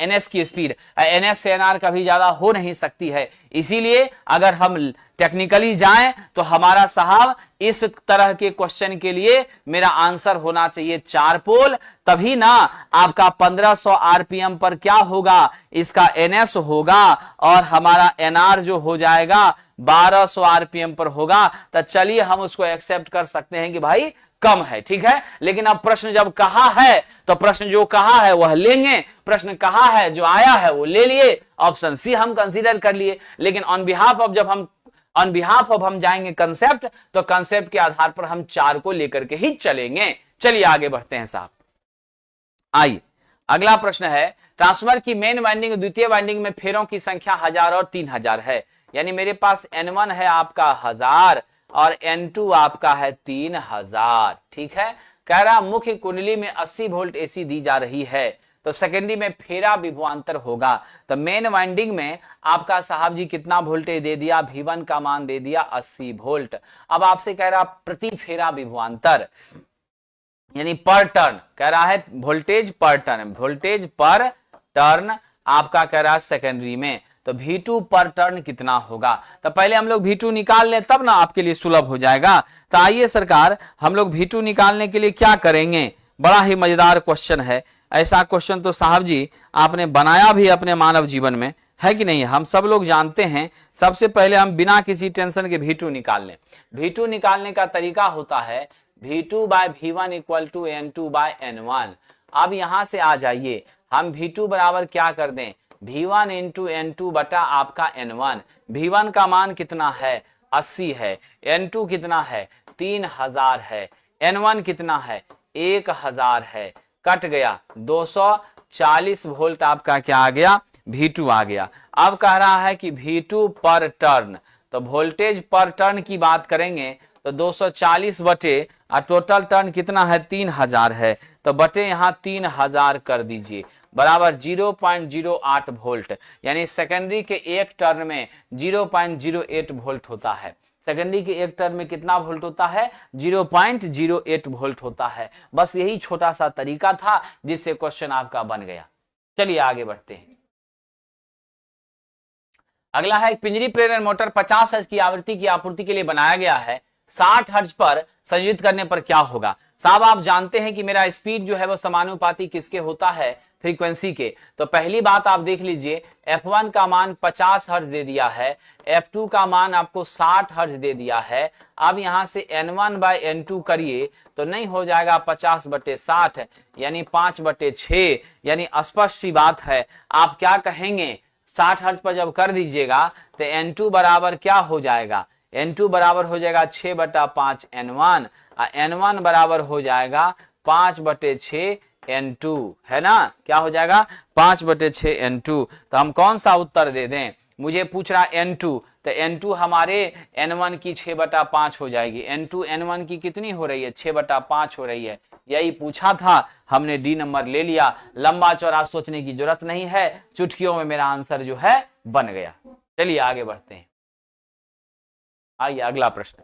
Speaker 1: एनएस की स्पीड। एनएस से एनआर कभी ज्यादा हो नहीं सकती है, इसीलिए अगर हम टेक्निकली जाएं तो हमारा साहब इस तरह के क्वेश्चन के लिए मेरा आंसर होना चाहिए 4 पोल, तभी ना आपका 1500 आरपीएम पर क्या होगा, इसका एनएस होगा, और हमारा एनआर जो हो जाएगा 1200 आरपीएम पर होगा। तो चलिए हम उसको एक्सेप्ट कर सकते हैं कि भाई कम है, ठीक है। लेकिन अब प्रश्न जब कहा है तो प्रश्न जो कहा है वह लेंगे, प्रश्न कहा है जो आया है वो ले लिए, ऑप्शन सी हम कंसीडर कर लिए। लेकिन ऑन बिहाफ ऑफ हम जाएंगे कंसेप्ट, तो कंसेप्ट के आधार पर हम 4 को लेकर के ही चलेंगे। चलिए आगे बढ़ते हैं साहब। आइए अगला प्रश्न है, ट्रांसफार्मर की मेन वाइंडिंग और द्वितीय वाइंडिंग में फेरों की संख्या 1000 और 3000 है, यानी मेरे पास N1 है आपका 1000 और N2 आपका है 3000, ठीक है। कह रहा मुख्य कुंडली में 80 वोल्ट एसी दी जा रही है, तो सेकेंडरी में फेरा विभवांतर होगा। तो मेन वाइंडिंग में आपका साहब जी कितना वोल्टेज दे दिया, V1 का मान दे दिया 80 वोल्ट। अब आपसे कह रहा प्रति फेरा विभवांतर यानी पर टर्न, कह रहा है वोल्टेज पर टर्न, वोल्टेज पर टर्न आपका कह रहा है सेकेंडरी में, तो V2 पर टर्न कितना होगा। तो पहले हम लोग V2 निकाल लें, तब ना आपके लिए सुलभ हो जाएगा। तो आइए सरकार हम लोग V2 निकालने के लिए क्या करेंगे, बड़ा ही मजेदार क्वेश्चन है। ऐसा क्वेश्चन तो साहब जी आपने बनाया भी अपने मानव जीवन में, है कि नहीं, हम सब लोग जानते हैं। सबसे पहले हम बिना किसी टेंशन के V2 निकाल लें। V2 निकालने का तरीका होता है V2 bye V1 equal to N2 bye N1। अब यहां से आ जाइए, हम V2 बराबर क्या कर दें, V1 इंटू N2 बटा आपका N1। V1 का मान कितना है, 80 है, N2 कितना है, 3000 है, N1 कितना है, 1000 है, कट गया 240 वोल्ट आपका क्या आ गया, V2 आ गया। अब कह रहा है कि V2 पर टर्न, तो वोल्टेज पर टर्न की बात करेंगे तो 240 बटे और टोटल टर्न कितना है 3000 है, तो बटे यहां 3000 कर दीजिए, बराबर 0.08 वोल्ट, यानी सेकेंडरी के एक टर्न में 0.08 वोल्ट होता है। सेकेंडरी के एक टर्न में कितना वोल्ट होता है, 0.08 वोल्ट होता है। बस यही छोटा सा तरीका था जिससे क्वेश्चन आपका बन गया। चलिए आगे बढ़ते हैं। अगला है पिंजरी प्रेरण मोटर 50 हर्ट्ज की आवृत्ति की आपूर्ति के लिए बनाया गया है, 60 हर्ट्ज पर संयोजित करने पर क्या होगा। साहब आप जानते हैं कि मेरा स्पीड जो है वो समानुपाती किसके होता है, फ्रीक्वेंसी के। तो पहली बात आप देख लीजिए, F1 का मान 50 हर्ट्ज दे दिया है, F2 का मान आपको 60 हर्ट्ज दे दिया है। अब यहां से N1/N2 करिए तो नहीं हो जाएगा 50/60 यानी 5/6, यानी स्पष्ट सी बात है। आप क्या कहेंगे, 60 हर्ट्ज पर जब कर दीजिएगा तो N2 बराबर क्या हो जाएगा, N2 बराबर हो जाएगा 6/5 N1, N1 बराबर हो जाएगा 5/6 N2, है ना, क्या हो जाएगा 5/6 N2। तो हम कौन सा उत्तर दे दें, मुझे पूछ रहा N2, तो N2 हमारे N1 की 6/5 हो जाएगी। N2 N1 की कितनी हो रही है, 6/5 हो रही है। यही पूछा था, हमने डी नंबर ले लिया। लंबा चौड़ा सोचने की जरूरत नहीं है, चुटकियों में मेरा आंसर जो है बन गया। चलिए आगे बढ़ते हैं। आइए अगला प्रश्न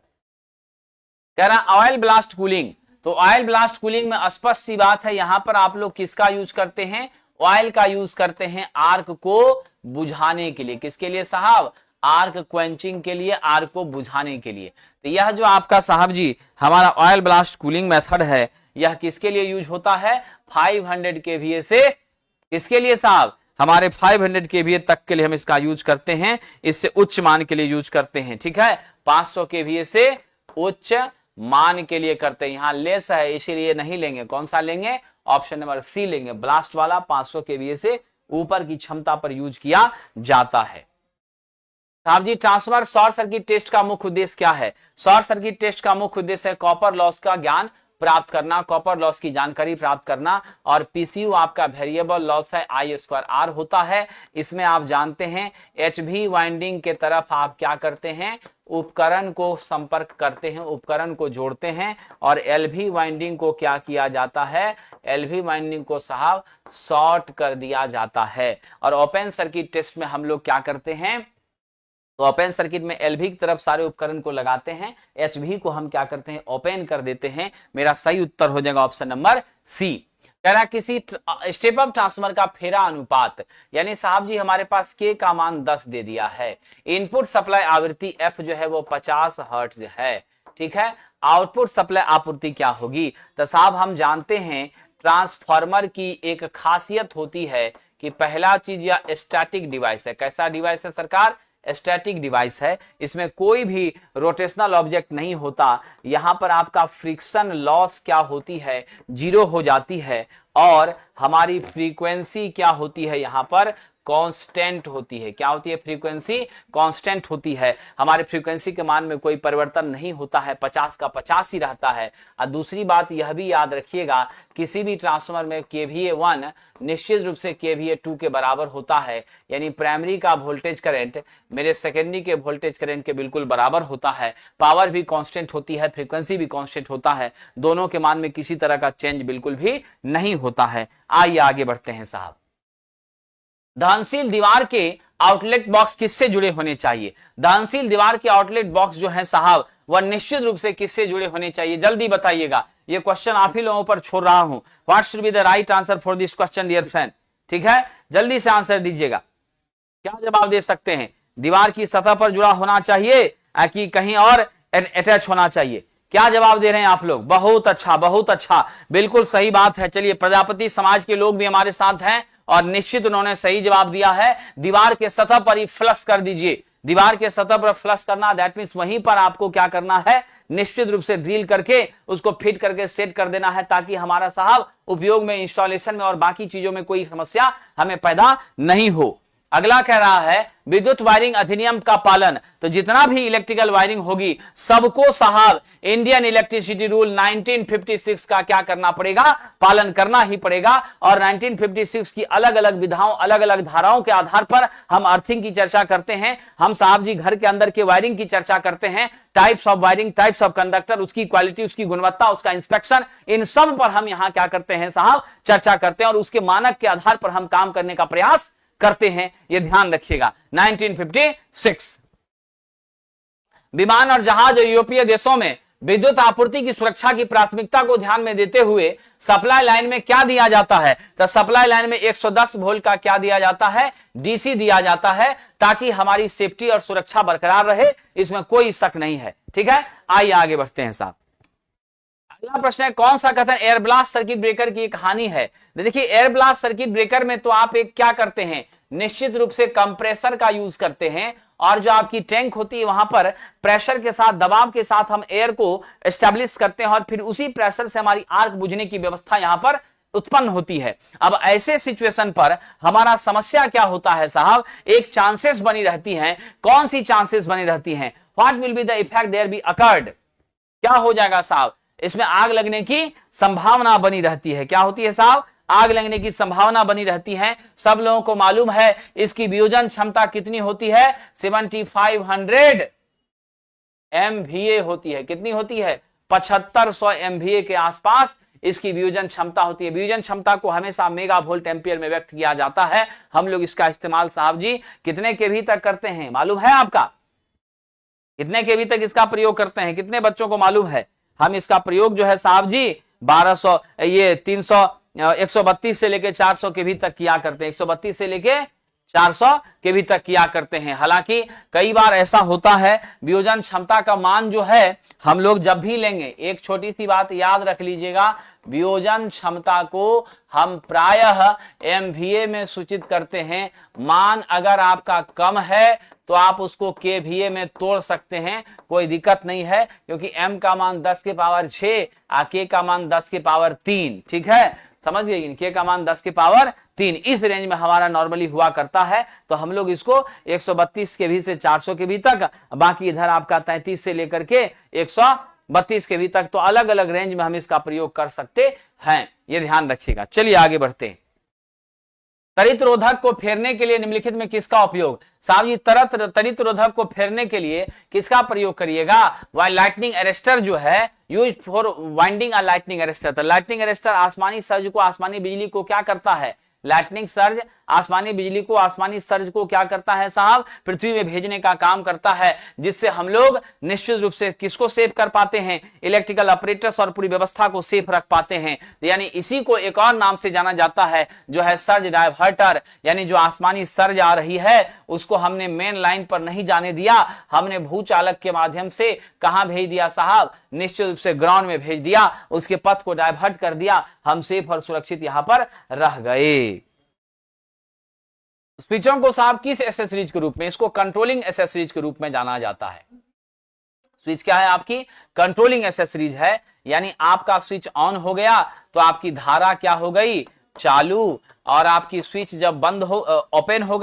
Speaker 1: कह रहा ऑयल ब्लास्ट कूलिंग। तो ऑयल ब्लास्ट कूलिंग में स्पष्ट सी बात है, यहां पर आप लोग किसका यूज करते हैं, ऑयल का यूज करते हैं आर्क को बुझाने के लिए। किसके लिए साहब, आर्क क्वेंचिंग के लिए, आर्क को बुझाने के लिए। तो यह जो आपका साहब जी हमारा ऑयल ब्लास्ट कूलिंग मेथड है, यह किसके लिए यूज होता है, 500 केवीए से, किसके लिए साहब, हमारे 500 केवीए तक के लिए हम इसका यूज करते हैं, इससे उच्च मान के लिए यूज करते हैं। ठीक है, 500 केवीए से उच्च मान के लिए करते हैं। यहां लेस है इसीलिए नहीं लेंगे, कौन सा लेंगे, ऑप्शन नंबर सी लेंगे, ब्लास्ट वाला 500 केवीए से ऊपर की क्षमता पर यूज किया जाता है। साहब जी ट्रांसफर शॉर्ट सर्किट टेस्ट का मुख्य उद्देश्य क्या है, शॉर्ट सर्किट टेस्ट का मुख्य उद्देश्य है कॉपर लॉस का ज्ञान प्राप्त करना, कॉपर लॉस की जानकारी प्राप्त करना। और पीसीयू आपका वेरिएबल लॉस है, I²R होता है। इसमें आप जानते हैं HV वाइंडिंग के तरफ आप क्या करते हैं, उपकरण को संपर्क करते हैं, उपकरण को जोड़ते हैं। और LV वाइंडिंग को क्या किया जाता है, LV वाइंडिंग को साहब शॉर्ट कर दिया जाता है। और ओपन सर्किट टेस्ट में हम लोग क्या करते हैं, तो ओपन सर्किट में LV की तरफ सारे उपकरण को लगाते हैं, HV को हम क्या करते हैं, ओपन कर देते हैं। मेरा सही उत्तर हो जाएगा ऑप्शन नंबर सी। कह रहा किसी स्टेप अप ट्रांसफार्मर का फेरा अनुपात, यानी साहब जी हमारे पास K का मान 10 दे दिया है, इनपुट सप्लाई आवृत्ति F जो है वो 50 हर्ट्ज है। ठीक है, आउटपुट सप्लाई आपूर्ति क्या होगी, तो साहब हम जानते हैं ट्रांसफार्मर की एक खासियत होती है कि पहला चीज या स्टैटिक डिवाइस है। कैसा डिवाइस है सरकार, स्टैटिक डिवाइस है, इसमें कोई भी रोटेशनल ऑब्जेक्ट नहीं होता। यहां पर आपका फ्रिक्शन लॉस क्या होती है, जीरो हो जाती है। और हमारी फ्रीक्वेंसी क्या होती है, यहां पर कांस्टेंट होती है। क्या होती है, फ्रीक्वेंसी कांस्टेंट होती है। हमारे फ्रीक्वेंसी के मान में कोई परिवर्तन नहीं होता है, 50 का 50 ही रहता है। और दूसरी बात यह भी याद रखिएगा, किसी भी ट्रांसफार्मर में KVA1 निश्चित रूप से KVA2 के बराबर होता है, यानी प्राइमरी का वोल्टेज करंट मेरे सेकेंडरी के वोल्टेज करंट के बिल्कुल बराबर होता है। पावर भी कांस्टेंट होती है, फ्रीक्वेंसी भी कांस्टेंट होता है, दोनों के मान में किसी तरह का चेंज बिल्कुल भी नहीं होता है। आइए आगे बढ़ते हैं साहब। दहनशील दीवार के आउटलेट बॉक्स किससे जुड़े होने चाहिए, दहनशील दीवार के आउटलेट बॉक्स जो है साहब वह निश्चित रूप से किससे जुड़े होने चाहिए, जल्दी बताइएगा। ये क्वेश्चन आप ही लोगों पर छोड़ रहा हूं। What should be the right answer for this question dear friend, ठीक है, जल्दी से आंसर दीजिएगा। क्या जवाब दे सकते हैं, दीवार की सतह पर जुड़ा होना चाहिए कि कहीं और अटैच होना चाहिए, क्या जवाब दे रहे हैं आप लोग, बहुत अच्छा बहुत अच्छा, बिल्कुल सही बात है। चलिए प्रजापति समाज के लोग भी हमारे साथ हैं और निश्चित उन्होंने सही जवाब दिया है, दीवार के सतह पर ही फ्लश कर दीजिए। दीवार के सतह पर फ्लश करना दैट मींस वहीं पर आपको क्या करना है, निश्चित रूप से ड्रिल करके उसको फिट करके सेट कर देना है, ताकि हमारा साहब उपयोग में, इंस्टॉलेशन में और बाकी चीजों में कोई समस्या हमें पैदा नहीं हो। अगला कह रहा है विद्युत वायरिंग अधिनियम का पालन, तो जितना भी इलेक्ट्रिकल वायरिंग होगी सबको साहब इंडियन इलेक्ट्रिसिटी रूल 1956 का क्या करना पड़ेगा, पालन करना ही पड़ेगा। और 1956 की अलग अलग विधाओं, अलग अलग धाराओं के आधार पर हम अर्थिंग की चर्चा करते हैं, हम साहब जी घर के अंदर के वायरिंग की चर्चा करते हैं, types of wiring, types of conductor, उसकी क्वालिटी, उसकी गुणवत्ता, उसका इंस्पेक्शन, इन सब पर हम यहां क्या करते हैं साहब, चर्चा करते हैं और उसके मानक के आधार पर हम काम करने का प्रयास करते हैं, यह ध्यान रखिएगा। 1956 विमान और जहाज और यूरोपीय देशों में विद्युत आपूर्ति की सुरक्षा की प्राथमिकता को ध्यान में देते हुए सप्लाई लाइन में क्या दिया जाता है, तो सप्लाई लाइन में 110 वोल्ट का क्या दिया जाता है, डीसी दिया जाता है, ताकि हमारी सेफ्टी और सुरक्षा बरकरार रहे, इसमें कोई शक नहीं है। ठीक है, आइए आगे बढ़ते हैं साहब। अगला प्रश्न है, कौन सा कथन एयर ब्लास्ट सर्किट ब्रेकर की एक हानि है? देखिए, एयर ब्लास्ट सर्किट ब्रेकर में तो आप एक क्या करते हैं, निश्चित रूप से कंप्रेसर का यूज करते हैं, और जो आपकी टैंक होती है वहां पर प्रेशर के साथ, दबाव के साथ हम एयर को एस्टेब्लिश करते हैं, और फिर उसी प्रेशर से हमारी आग बुझने की व्यवस्था यहां पर उत्पन्न होती है। अब ऐसे सिचुएशन पर हमारा समस्या क्या होता है साहब, एक चांसेस बनी रहती हैं। कौन सी चांसेस बनी रहती हैं? What will be the effect there be occurred? क्या हो जाएगा साहब, इसमें आग लगने की संभावना बनी रहती है। क्या होती है साहब? आग लगने की संभावना बनी रहती है। सब लोगों को मालूम है इसकी वियोजन क्षमता कितनी होती है, 7500 MVA होती है। कितनी होती है? 7500 MVA के आसपास इसकी वियोजन क्षमता होती है। वियोजन क्षमता को हमेशा मेगा वोल्ट एम्पियर में व्यक्त किया जाता है। हम लोग इसका इस्तेमाल साहब जी कितने केवी तक करते हैं, मालूम है आपका? कितने केवी तक इसका प्रयोग करते हैं? कितने बच्चों को मालूम है? हम इसका प्रयोग जो है साहब जी 1200, ये 300, 132 से लेके 400 केवी तक किया करते हैं। 132 से लेके 400 केवी तक किया करते हैं। हालांकि कई बार ऐसा होता है वियोजन क्षमता का मान जो है हम लोग जब भी लेंगे, एक छोटी सी बात याद रख लीजिएगा, वियोजन क्षमता को हम प्रायः MVA में सूचित करते हैं। मान अगर आपका कम है तो आप उसको KVA में तोड़ सकते हैं, कोई दिक्कत नहीं है, क्योंकि M का मान 10 के पावर 6 और K का मान 10 के पावर 3। ठीक है, समझ गए? K का मान 10 के पावर 3 इस रेंज में हमारा नॉर्मली हुआ करता है। तो हम लोग इसको 132 केवी से 400 केवी तक, बाकी इधर आपका 33 से लेकर के 132 केवी तक, तो अलग अलग रेंज में हम इसका प्रयोग कर सकते हैं। ये ध्यान रखिएगा। चलिए आगे बढ़ते हैं। तड़ित रोधक को फेरने के लिए निम्नलिखित में किसका उपयोग? साहब जी तड़ित रोधक को फेरने के लिए किसका प्रयोग करिएगा? वाइल लाइटनिंग अरेस्टर जो है, use for winding a lightning arrester. तो लाइटनिंग अरेस्टर आसमानी सर्ज को, आसमानी बिजली को क्या करता है? लाइटनिंग सर्ज आसमानी बिजली को, आसमानी सर्ज को क्या करता है साहब? पृथ्वी में भेजने का काम करता है, जिससे हम लोग निश्चित रूप से किसको सेव कर पाते हैं? इलेक्ट्रिकल ऑपरेटर्स और पूरी व्यवस्था को सेफ रख पाते हैं। यानी इसी को एक और नाम से जाना जाता है जो है सर्ज डायवर्टर। यानी जो आसमानी सर्ज आ रही है उसको हमने मेन लाइन पर नहीं जाने दिया, हमने भूचालक के माध्यम से कहां भेज दिया साहब? निश्चित रूप से ग्राउंड में भेज दिया, उसके पथ को डायवर्ट कर दिया, हम सेफ और सुरक्षित यहां पर रह गए। स्विचों को साहब किस एसेसरीज के रूप में? इसको कंट्रोलिंग एसेसरीज के रूप में जाना जाता है। स्विच क्या है आपकी? कंट्रोलिंग एसेसरीज है। यानी आपका स्विच ऑन हो गया तो आपकी धारा क्या हो गई? चालू, और आपकी स्विच जब बंद हो, ओपन हो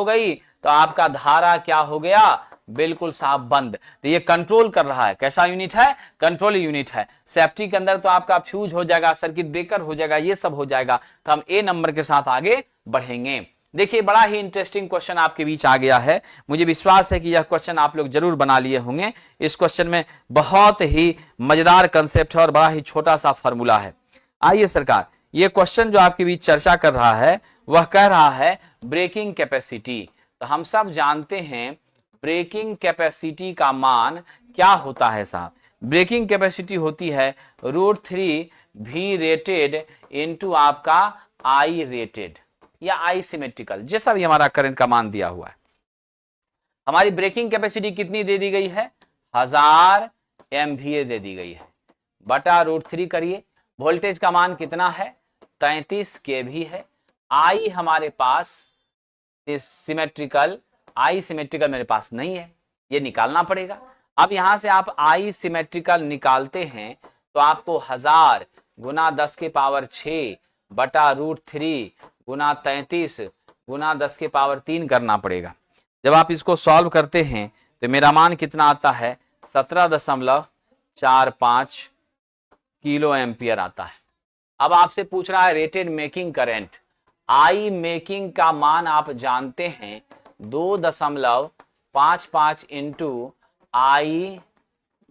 Speaker 1: गई तो आपका धारा क्या हो गया? बिल्कुल साहब बंद। तो ये कंट्रोल कर रहा है। कैसा यूनिट है? कंट्रोल यूनिट है। सेफ्टी के अंदर तो आपका फ्यूज हो जाएगा, सर्किट ब्रेकर हो जाएगा, ये सब हो जाएगा। तो हम A नंबर के साथ आगे बढ़ेंगे। देखिए, बड़ा ही इंटरेस्टिंग क्वेश्चन आपके बीच आ गया है। मुझे विश्वास है कि यह क्वेश्चन आप लोग जरूर बना लिए होंगे। इस क्वेश्चन में बहुत ही मजेदार कंसेप्ट है और बड़ा ही छोटा सा फॉर्मूला है। आइए सरकार, ये क्वेश्चन जो आपके बीच चर्चा कर रहा है वह कह रहा है ब्रेकिंग कैपेसिटी। तो हम सब जानते हैं ब्रेकिंग कैपेसिटी का मान क्या होता है साहब? ब्रेकिंग कैपेसिटी होती है √3 V रेटेड इंटू आपका I रेटेड या I सिमेट्रिकल, जैसा भी हमारा करंट का मान दिया हुआ है। हमारी ब्रेकिंग कैपेसिटी कितनी दे दी गई है? 1000 MVA दे दी गई है, बटा √3 करिए। वोल्टेज का मान कितना है? 33 kV है। I हमारे पास सिमेट्रिकल, I सिमेट्रिकल मेरे पास नहीं है, ये निकालना पड़ेगा। अब यहां से आप I सिमेट्रिकल निकालते हैं तो आपको 1000 गुना 10 के पावर 6 बटा √3 गुना 33 गुना 10 के पावर 3 करना पड़ेगा। जब आप इसको सॉल्व करते हैं तो मेरा मान कितना आता है? 17.45 किलो एम्पियर आता है। अब आपसे पूछ रहा है rated making current. I making का मान आप जानते हैं 2.55 इंटू I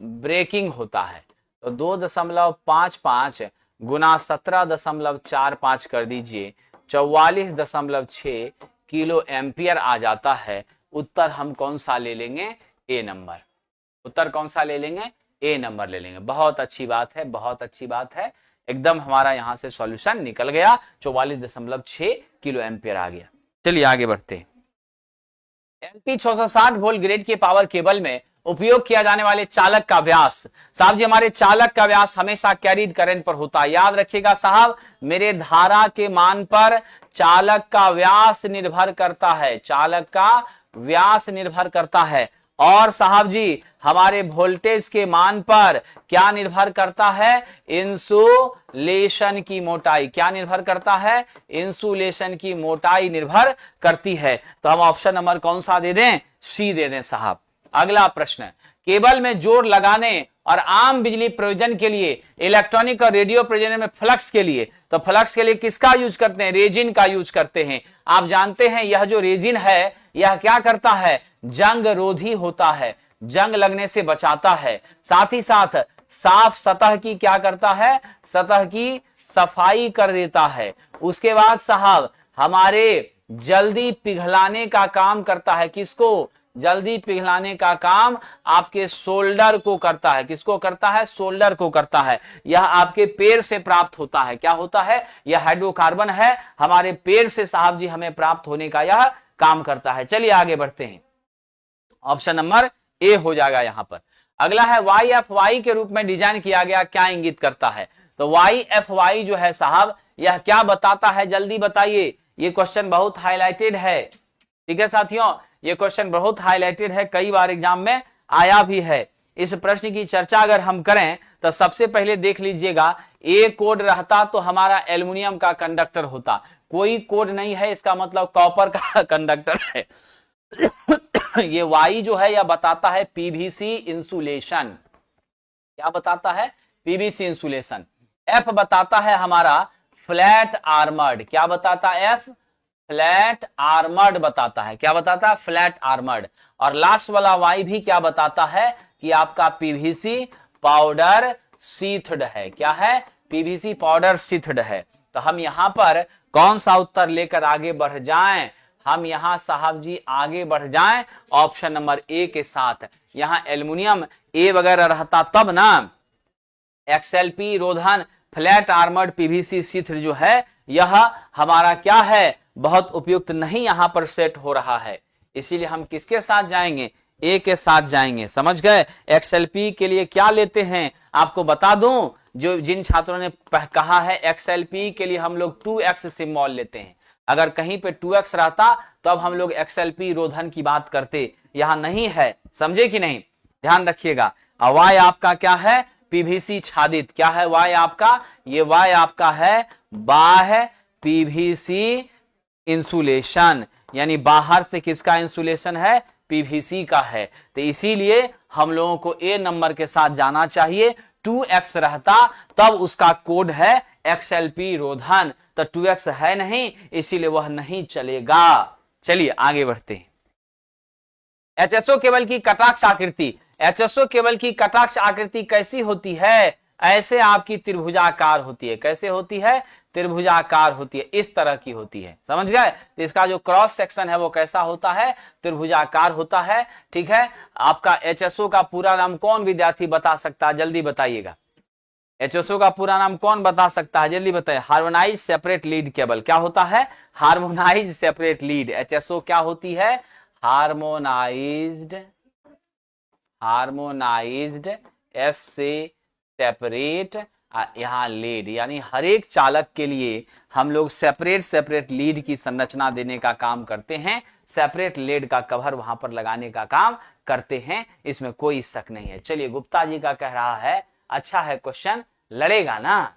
Speaker 1: ब्रेकिंग होता है। तो 2.55 गुना 17.45 कर दीजिए, 44.6 किलो एम्पियर आ जाता है। उत्तर हम कौन सा ले लेंगे? A number. उत्तर कौन सा ले लेंगे? A नंबर ले लेंगे। बहुत अच्छी बात है, बहुत अच्छी बात है। एकदम हमारा यहां से सॉल्यूशन निकल गया, 44.6 किलो एम्पियर आ गया। चलिए आगे बढ़ते हैं। LP 660 वोल्ट ग्रेड के पावर केबल में उपयोग किया जाने वाले चालक का व्यास। साहब जी हमारे चालक का व्यास हमेशा कैरिड करंट पर होता है, याद रखिएगा साहब, मेरे धारा के मान पर चालक का व्यास निर्भर करता है, चालक का व्यास निर्भर करता है। और साहब जी हमारे वोल्टेज के मान पर क्या निर्भर करता है, इंसुलेशन की मोटाई। क्या निर्भर करता है, इंसुलेशन की मोटाई निर्भर करती है। तो हम ऑप्शन नंबर कौन सा दे दें, सी दे दें साहब। अगला प्रश्न, केबल में जोड़ लगाने और आम बिजली प्रयोजन के लिए, इलेक्ट्रॉनिक और रेडियो प्रयोजन में फ्लक्स के लिए, तो फ्लक्स के लिए किसका यूज करते हैं, रेजिन का यूज करते हैं। आप जानते हैं यह जो रेजिन है यह क्या करता है, जंग रोधी होता है, जंग लगने से बचाता है, साथ ही साथ साफ सतह की क्या करता है, सतह की सफाई कर देता है। उसके बाद साहब हमारे जल्दी पिघलाने का काम करता है, किसको, जल्दी पिघलाने का काम आपके सोल्डर को करता है। किसको करता है, सोल्डर को करता है। यह आपके पेड़ से प्राप्त होता है, क्या होता है, यह हाइड्रोकार्बन है, हमारे पेड़ से साहब जी हमें प्राप्त होने का यह काम करता है। चलिए आगे बढ़ते हैं, ऑप्शन नंबर ए हो जाएगा यहां पर। अगला है वाई एफ वाई के रूप में डिजाइन किया गया, क्या इंगित करता है। तो वाई एफ वाई जो है साहब यह क्या बताता है, जल्दी बताइए। ये क्वेश्चन बहुत हाईलाइटेड है, ठीक है साथियों, ये क्वेश्चन बहुत हाईलाइटेड है, कई बार एग्जाम में आया भी है। इस प्रश्न की चर्चा अगर हम करें तो सबसे पहले देख लीजिएगा, ए कोड रहता तो हमारा एल्युमिनियम का कंडक्टर होता, कोई कोड नहीं है, इसका मतलब कॉपर का कंडक्टर है। ये वाई जो है यह बताता है पीवीसी इंसुलेशन, क्या बताता है, पीवीसी इंसुलेशन। एफ बताता है हमारा फ्लैट आर्मर्ड, क्या बताता है, एफ फ्लैट आर्मर्ड बताता है, क्या बताता है, फ्लैट आर्मर्ड। और लास्ट वाला वाई भी क्या बताता है कि आपका पीवीसी पाउडर शीथड है, क्या है, पीवीसी पाउडर शीथड है। तो हम यहां पर कौन सा उत्तर लेकर आगे बढ़ जाएं, हम यहां साहब जी आगे बढ़ जाएं ऑप्शन नंबर ए के साथ। यहां एल्युमिनियम ए वगैरह रहता तब ना, एक्सएलपी रोधन फ्लैट आर्मर्ड पीवीसी शीथड जो है यह हमारा क्या है, बहुत उपयुक्त नहीं यहां पर सेट हो रहा है, इसीलिए हम किसके साथ जाएंगे, ए के साथ जाएंगे, समझ गए। एक्सएलपी के लिए क्या लेते हैं आपको बता दूं, जो जिन छात्रों ने कहा है एक्सएलपी के लिए हम लोग 2x सिंबल लेते हैं, अगर कहीं पे 2x रहता तो अब हम लोग एक्सएलपी रोधन की बात करते, यहां नहीं है, समझे कि नहीं, ध्यान रखिएगा। वाई आपका क्या है, पीवीसी छादित, क्या है वाई आपका, ये वाई आपका है बाह्य पीवीसी इंसुलेशन, यानी बाहर से किसका इंसुलेशन है, पीवीसी का है। तो इसीलिए हम लोगों को ए नंबर के साथ जाना चाहिए। 2x रहता तब उसका कोड है एक्सएलपी रोधन, तो 2x है नहीं, इसीलिए वह नहीं चलेगा। चलिए आगे बढ़ते हैं। एचएसओ केबल की कटाक्ष आकृति, एचएसओ केबल की कटाक्ष आकृति कैसी होती है, ऐसे आपकी त्रिभुजाकार होती है, कैसे होती है, त्रिभुजाकार होती है, इस तरह की होती है, समझ गए। तो इसका जो क्रॉस सेक्शन है वो कैसा होता है, त्रिभुजाकार होता है, ठीक है। आपका एचएसओ का पूरा नाम कौन विद्यार्थी बता सकता है, जल्दी बताइएगा। एचएसओ का पूरा नाम कौन बता सकता है, जल्दी बताइए। हार्मोनाइज सेपरेट लीड केबल, क्या होता है, हार्मोनाइज सेपरेट लीड। एचएसओ क्या होती है, हार्मोनाइज्ड एस से सेपरेट, यहां लीड, यानी हर एक चालक के लिए हम लोग सेपरेट लीड की संरचना देने का काम करते हैं, सेपरेट लीड का कवर वहां पर लगाने का काम करते हैं, इसमें कोई शक नहीं है। चलिए गुप्ता जी का कह रहा है अच्छा है क्वेश्चन, लड़ेगा ना।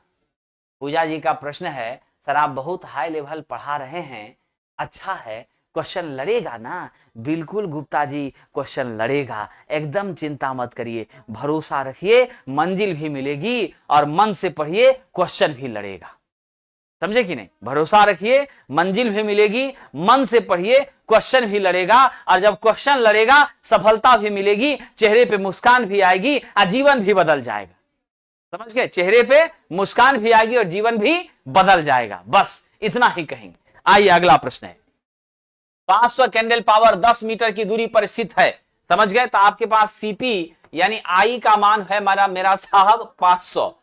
Speaker 1: पूजा जी का प्रश्न है सर आप बहुत हाई लेवल पढ़ा रहे हैं, अच्छा है क्वेश्चन लड़ेगा ना, बिल्कुल गुप्ता जी क्वेश्चन लड़ेगा, एकदम चिंता मत करिए, भरोसा रखिए, मंजिल भी मिलेगी और मन से पढ़िए क्वेश्चन भी लड़ेगा, समझे कि नहीं, भरोसा रखिए, मंजिल भी मिलेगी, मन से पढ़िए, क्वेश्चन भी लड़ेगा, और जब क्वेश्चन लड़ेगा सफलता भी मिलेगी, चेहरे पे मुस्कान भी आएगी और जीवन भी बदल जाएगा, समझ गए, चेहरे पे मुस्कान भी आएगी और जीवन भी बदल जाएगा, बस इतना ही कहेंगे। आइए अगला प्रश्न है, 500 कैंडल पावर 10 मीटर की दूरी पर स्थित है, समझ गए। तो आपके पास सीपी यानी आई का मान है मेरा साहब 500,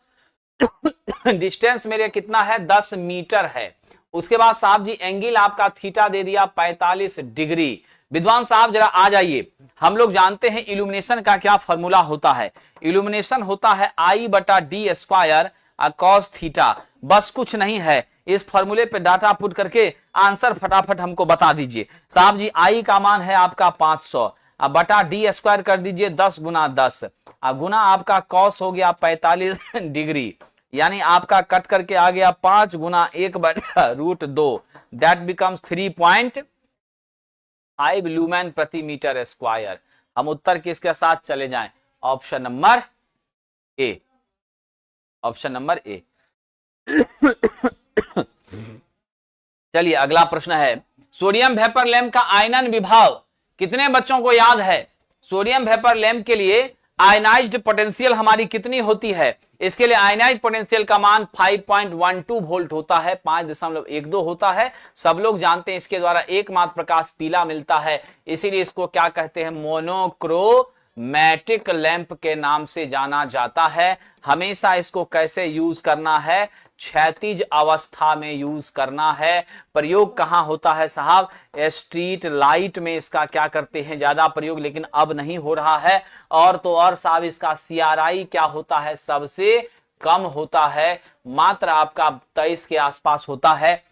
Speaker 1: डिस्टेंस मेरे कितना है 10 मीटर है। उसके बाद साहब जी एंगल आपका थीटा दे दिया 45 डिग्री। विद्वान साहब जरा आ जाइए, हम लोग जानते हैं इल्यूमिनेशन का क्या फॉर्मूला होता है। इल्यूमिनेशन होता है I/d² cos थीटा। बस कुछ नहीं है, इस फॉर्मूले पे डाटा पुट करके आंसर फटाफट हमको बता दीजिए। साहब जी I का मान है आपका 500, अब बटा d² कर दीजिए 10 गुना 10, अब गुना आपका cos हो गया 45 डिग्री, यानी आपका कट करके आ गया 5 गुना 1/√2, दैट बिकम्स 3.5 लूमेन प्रति मीटर स्क्वायर। हम उत्तर किसके साथ चले जाएं? Option number A, option number A. चलिए अगला प्रश्न है, सोडियम वेपर लैंप का आयनन विभव कितने बच्चों को याद है? सोडियम वेपर लैंप के लिए आयनाइज्ड पोटेंशियल हमारी कितनी होती है? इसके लिए आयनाइज्ड पोटेंशियल का मान 5.12 वोल्ट होता है, 5.12 होता है। सब लोग जानते हैं इसके द्वारा एकमात्र प्रकाश पीला मिलता है, इसीलिए इसको क्या कहते हैं? मोनोक्रोमैटिक लैंप के नाम से जाना जाता है। हमेशा इसको कैसे यूज करना है? क्षैतिज अवस्था में यूज करना है। प्रयोग कहां होता है साहब? स्ट्रीट लाइट में इसका क्या करते हैं? ज्यादा प्रयोग, लेकिन अब नहीं हो रहा है। और तो और साहब इसका CRI क्या होता है? सबसे कम होता है, मात्र आपका 23 के आसपास होता है।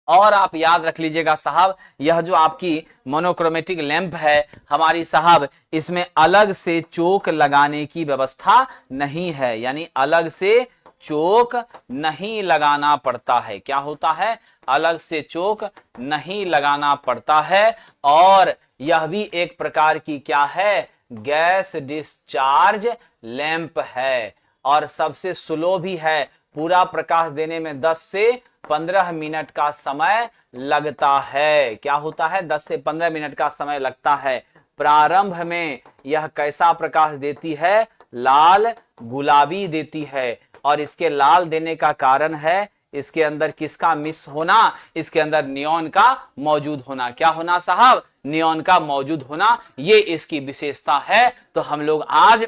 Speaker 1: और आप याद रख लीजिएगा साहब, यह जो आपकी मोनोक्रोमेटिक लैंप है हमारी साहब, इसमें अलग से चोक लगाने की व्यवस्था नहीं है, यानी अलग से चोक नहीं लगाना पड़ता है। क्या होता है? अलग से चोक नहीं लगाना पड़ता है। और यह भी एक प्रकार की क्या है? गैस डिस्चार्ज लैंप है, और सबसे स्लो भी है। पूरा प्रकाश देने में 10 से 15 मिनट का समय लगता है। क्या होता है? 10 से 15 मिनट का समय लगता है। प्रारंभ में यह कैसा प्रकाश देती है? लाल गुलाबी देती है। और इसके लाल देने का कारण है इसके अंदर किसका मिस होना? इसके अंदर नियॉन का मौजूद होना। क्या होना साहब? नियॉन का मौजूद होना, ये इसकी विशेषता है। तो हम लोग आज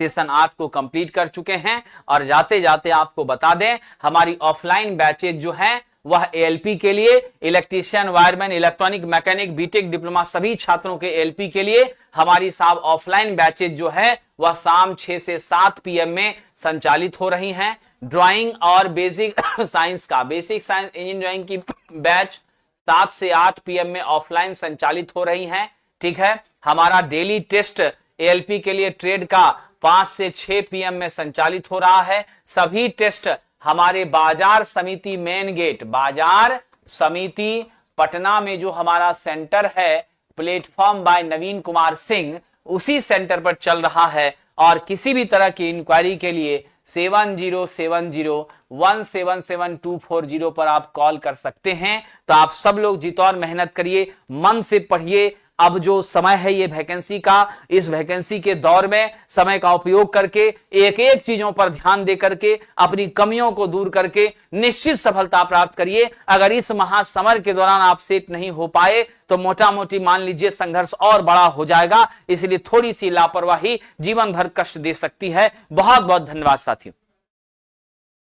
Speaker 1: सेशन 8 को कंप्लीट कर चुके हैं। और जाते जाते आपको बता दें, हमारी ऑफलाइन बैचेज जो हैं वह ALP के लिए, electrician, wireman, electronic, mechanic, BTech, diploma सभी छात्रों के ALP के लिए हमारी साहब ऑफलाइन बैचेज जो है वह शाम 6 से 7 PM में संचालित हो रही हैं। ड्राइंग और बेसिक साइंस का, बेसिक साइंस इंजीनियरिंग ड्राइंग की बैच 7 से 8 PM में ऑफलाइन संचालित हो रही हैं। ठीक है। हमारा डेली टेस्ट ALP के लिए ट्रेड का 5 से 6 PM में संचालित हो रहा है। सभी टेस्ट हमारे बाजार समिति मेन गेट, बाजार समिति पटना में जो हमारा सेंटर है, प्लेटफॉर्म बाय नवीन कुमार सिंह, उसी सेंटर पर चल रहा है। और किसी भी तरह की इंक्वायरी के लिए 7070177240 पर आप कॉल कर सकते हैं। तो आप सब लोग जी तौर मेहनत करिए, मन से पढ़िए। अब जो समय है ये वैकेंसी का, इस वैकेंसी के दौर में समय का उपयोग करके एक एक चीजों पर ध्यान दे करके अपनी कमियों को दूर करके निश्चित सफलता प्राप्त करिए। अगर इस महासमर के दौरान आप सेट नहीं हो पाए तो मोटा मोटी मान लीजिए संघर्ष और बड़ा हो जाएगा। इसलिए थोड़ी सी लापरवाही जीवन भर कष्ट दे सकती है। बहुत बहुत धन्यवाद साथियों।